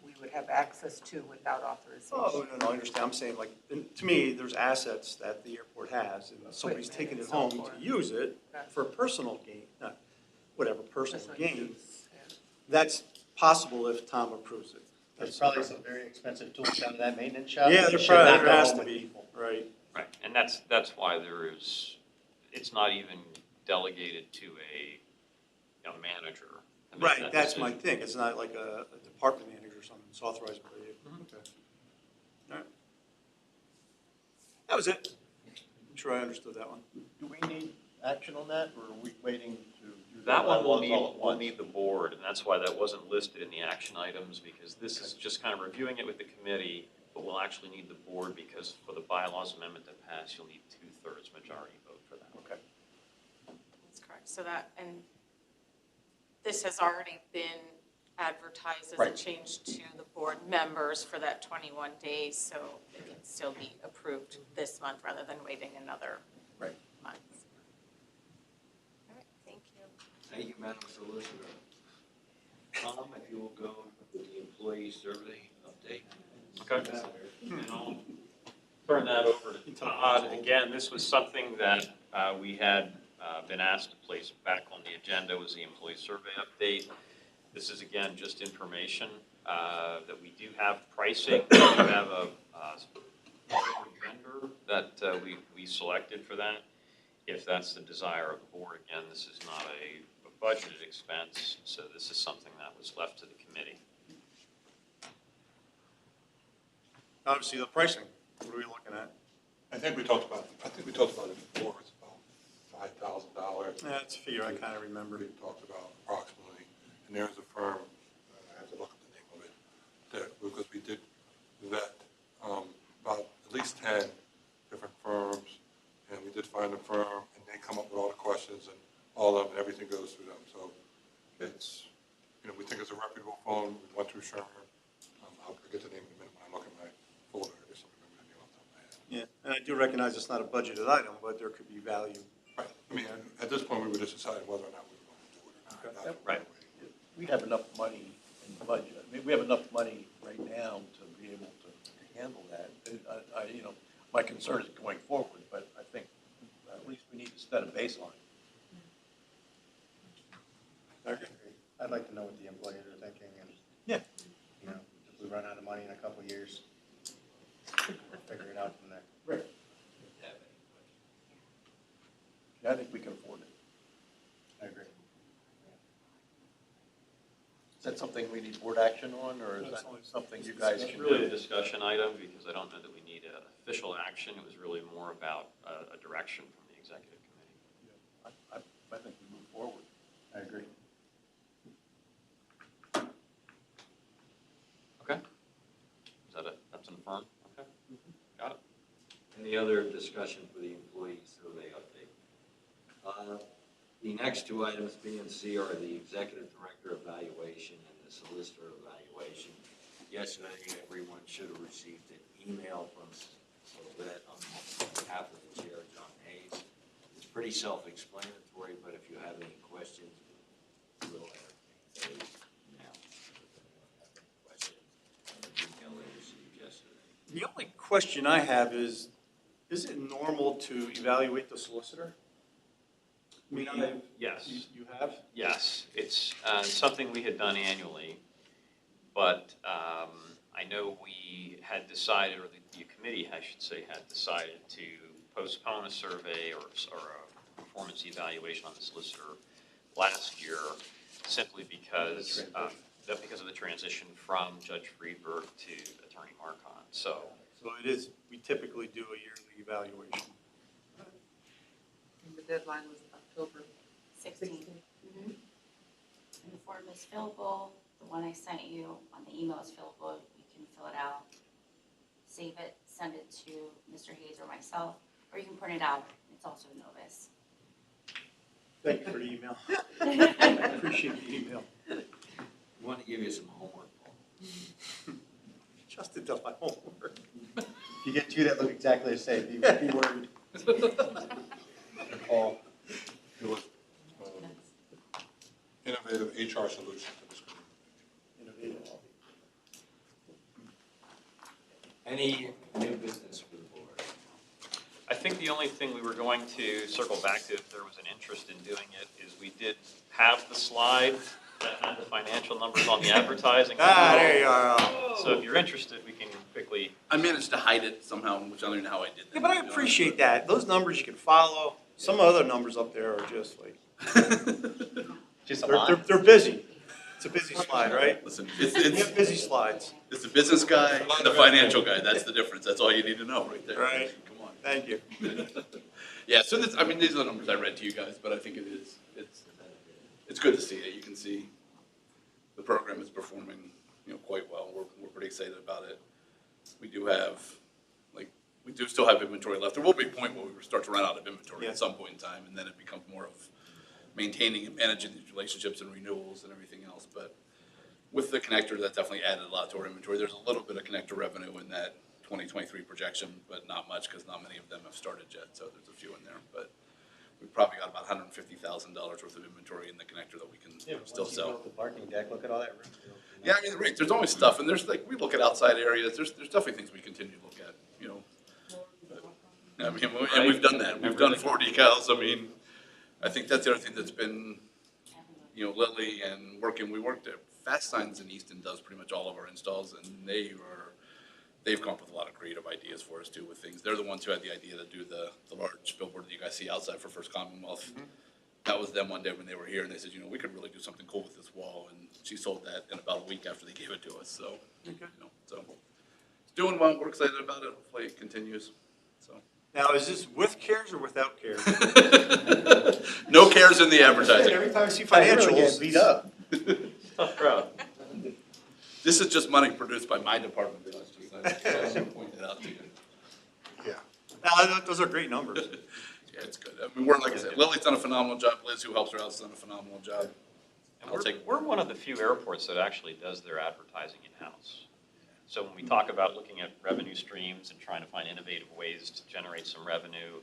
we would have access to without authorization. Oh, no, I understand. I'm saying, like, to me, there's assets that the airport has, and somebody's taking it home to use it for personal gain, not whatever, personal gain. That's possible if Tom approves it. There's probably some very expensive tools down in that maintenance shop. Yeah, that there should probably not go has home to with be, people. right. Right, and that's why it's not even delegated to a manager. to make Right, that that's my decision. thing. It's not like a department manager or something. It's authorized by you. Okay. All right. That was it. I'm sure I understood that one. Do we need action on that, or are we waiting to do That one will bylaws all at we'll once? need the board, and that's why that wasn't listed in the action items, because this is just kind of reviewing it with the committee, but we'll actually need the board, because for the bylaws amendment to pass, you'll need 2/3 majority vote for that. Okay. That's correct. So that, and this has already been advertised as a Right. change to the board members for that 21 days, so it can still be approved this month rather than waiting another Right. month. All right, thank you. Thank you, Madam Solicitor. Tom, if you will go with the employee survey update. Okay. And I'll turn that over to Todd. Again, this was something that we had been asked to place back on the agenda was the employee survey update. This is again just information that we do have pricing. We do have a vendor that we selected for that. If that's the desire of the board, again, this is not a budgeted expense, so this is something that was left to the committee. Obviously, the pricing, what are we looking at? I think we talked about it before, it's about $5,000. That's a figure I kind of remember. We talked about approximately, and there's a firm, I have to look up the name of it, that, because we did vet about at least 10 different firms, and we did find a firm, and they come up with all the questions, and all of them, and everything goes through them. So it's, we think it's a reputable phone. We went through Shermer. I'll get the name in a minute when I look at my folder. I just don't remember the name off the top of my head. Yeah, and I do recognize it's not a budgeted item, but there could be value. Right. I mean, at this point, we were just deciding whether or not we were going to do it or not. Right. We have enough money in the budget. I mean, we have enough money right now to be able to handle that. My concern is going forward, but I think at least we need to set a baseline. I'd like to know what the employees are thinking, and, Yeah. if we run out of money in a couple of years, figure it out from there. Right. Yeah, I think we can afford it. I agree. Is that something we need board action on, or is that something you guys It's can really a do? discussion item, because I don't know that we need official action. It was really more about a direction from the executive committee. I think we move forward. I agree. Okay? That's an affirm? Okay, got it. Any other discussion for the employee survey update? The next two items, B and C, are the executive director evaluation and the solicitor evaluation. Yesterday, everyone should have received an email from Solvet on behalf of the chair, John Hayes. It's pretty self-explanatory, but if you have any questions, we'll entertain those now. Questions on the email they received yesterday. The only question I have is it normal to evaluate the solicitor? I mean, Yes. You have? Yes, it's something we had done annually, but I know we had decided, or the committee, I should say, had decided to postpone a survey or a performance evaluation on the solicitor last year, simply because of the transition from Judge Friedberg to Attorney Marcon. So it is, we typically do a yearly evaluation. And the deadline was October 16th. And the form is fillable. The one I sent you on the email is fillable. You can fill it out, save it, send it to Mr. Hayes or myself, or you can print it out. It's also Novus. Thank you for the email. I appreciate the email. We want to give you some homework, Paul. Just did my homework. If you get two that look exactly the same, be worried. Paul, it was innovative HR solutions to this community. Any new business for the board? I think the only thing we were going to circle back to, if there was an interest in doing it, is we did have the slide that had the financial numbers on the advertising. There you are. So if you're interested, we can quickly. I managed to hide it somehow, which I don't even know how I did that. Yeah, but I appreciate that. Those numbers you can follow. Some other numbers up there are just like, Just a lot. they're busy. It's a busy slide, right? Listen, We have busy slides. it's the business guy and the financial guy. That's the difference. That's all you need to know right there. Right. Come on. Thank you. Yeah, so these are the numbers I read to you guys, but I think it's good to see it. You can see the program is performing, quite well. We're pretty excited about it. We do still have inventory left. There will be a point where we start to run out of inventory at some point in time, and then it becomes more of maintaining and managing these relationships and renewals and everything else. But with the connector, that definitely added a lot to our inventory. There's a little bit of connector revenue in that 2023 projection, but not much, because not many of them have started yet. So there's a few in there, but we've probably got about $150,000 worth of inventory in the connector that we can still sell. Built the parking deck, look at all that room. Yeah, I mean, right, there's always stuff, and we look at outside areas, there's definitely things we continue to look at, I mean, and we've done that, we've done 4 decals, I mean, I think that's the other thing that's been, you know, Lily and we worked at Fast Signs in Easton does pretty much all of our installs, and they've come up with a lot of creative ideas for us too with things. They're the ones who had the idea to do the large billboard that you guys see outside for First Commonwealth. That was them one day when they were here, and they said, you know, we could really do something cool with this wall, and she sold that in about a week after they gave it to us, so, you know, so. It's doing well, we're excited about it, hopefully it continues, so. Now, is this with CARES or without CARES? No cares in the advertising. Every time I see Hey, you're really financials. getting beat up. Tough crowd. This is just money produced by my department, I should point that out to you. Yeah. Those are great numbers. Yeah, it's good. I mean, we're, like I said, Lily's done a phenomenal job, Liz, who helps her out, has done a phenomenal job. And we're one of the few airports that actually does their advertising in-house. So when we talk about looking at revenue streams and trying to find innovative ways to generate some revenue,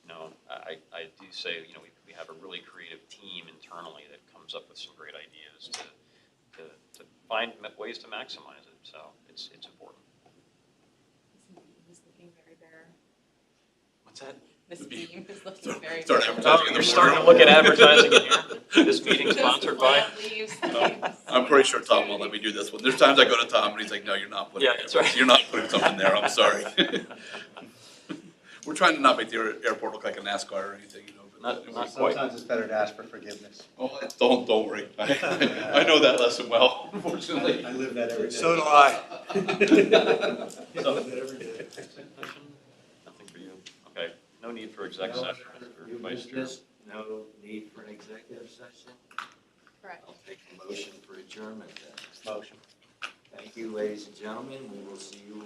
you know, I do say, you know, we have a really creative team internally that comes up with some great ideas to find ways to maximize it. So it's important. This looking very bare. What's that? This team is looking very Start bare. advertising in the You're starting to look at advertising in here? This meeting sponsored by? I'm pretty sure Tom won't let me do this one. There's times I go to Tom and he's like, no, you're not putting, Yeah, that's right. you're not putting something there, I'm sorry. We're trying to not make the airport look like a NASCAR or anything, you know. But Not quite. Sometimes it's better to ask for forgiveness. Oh, don't worry. I know that lesson well, unfortunately. I live that every day. So do I. Nothing for you. Okay, no need for exec session, New Mr. Vice Chair. business, no need for an executive session. Correct. I'll take a motion for adjournment then. Motion. Thank you, ladies and gentlemen. We will see you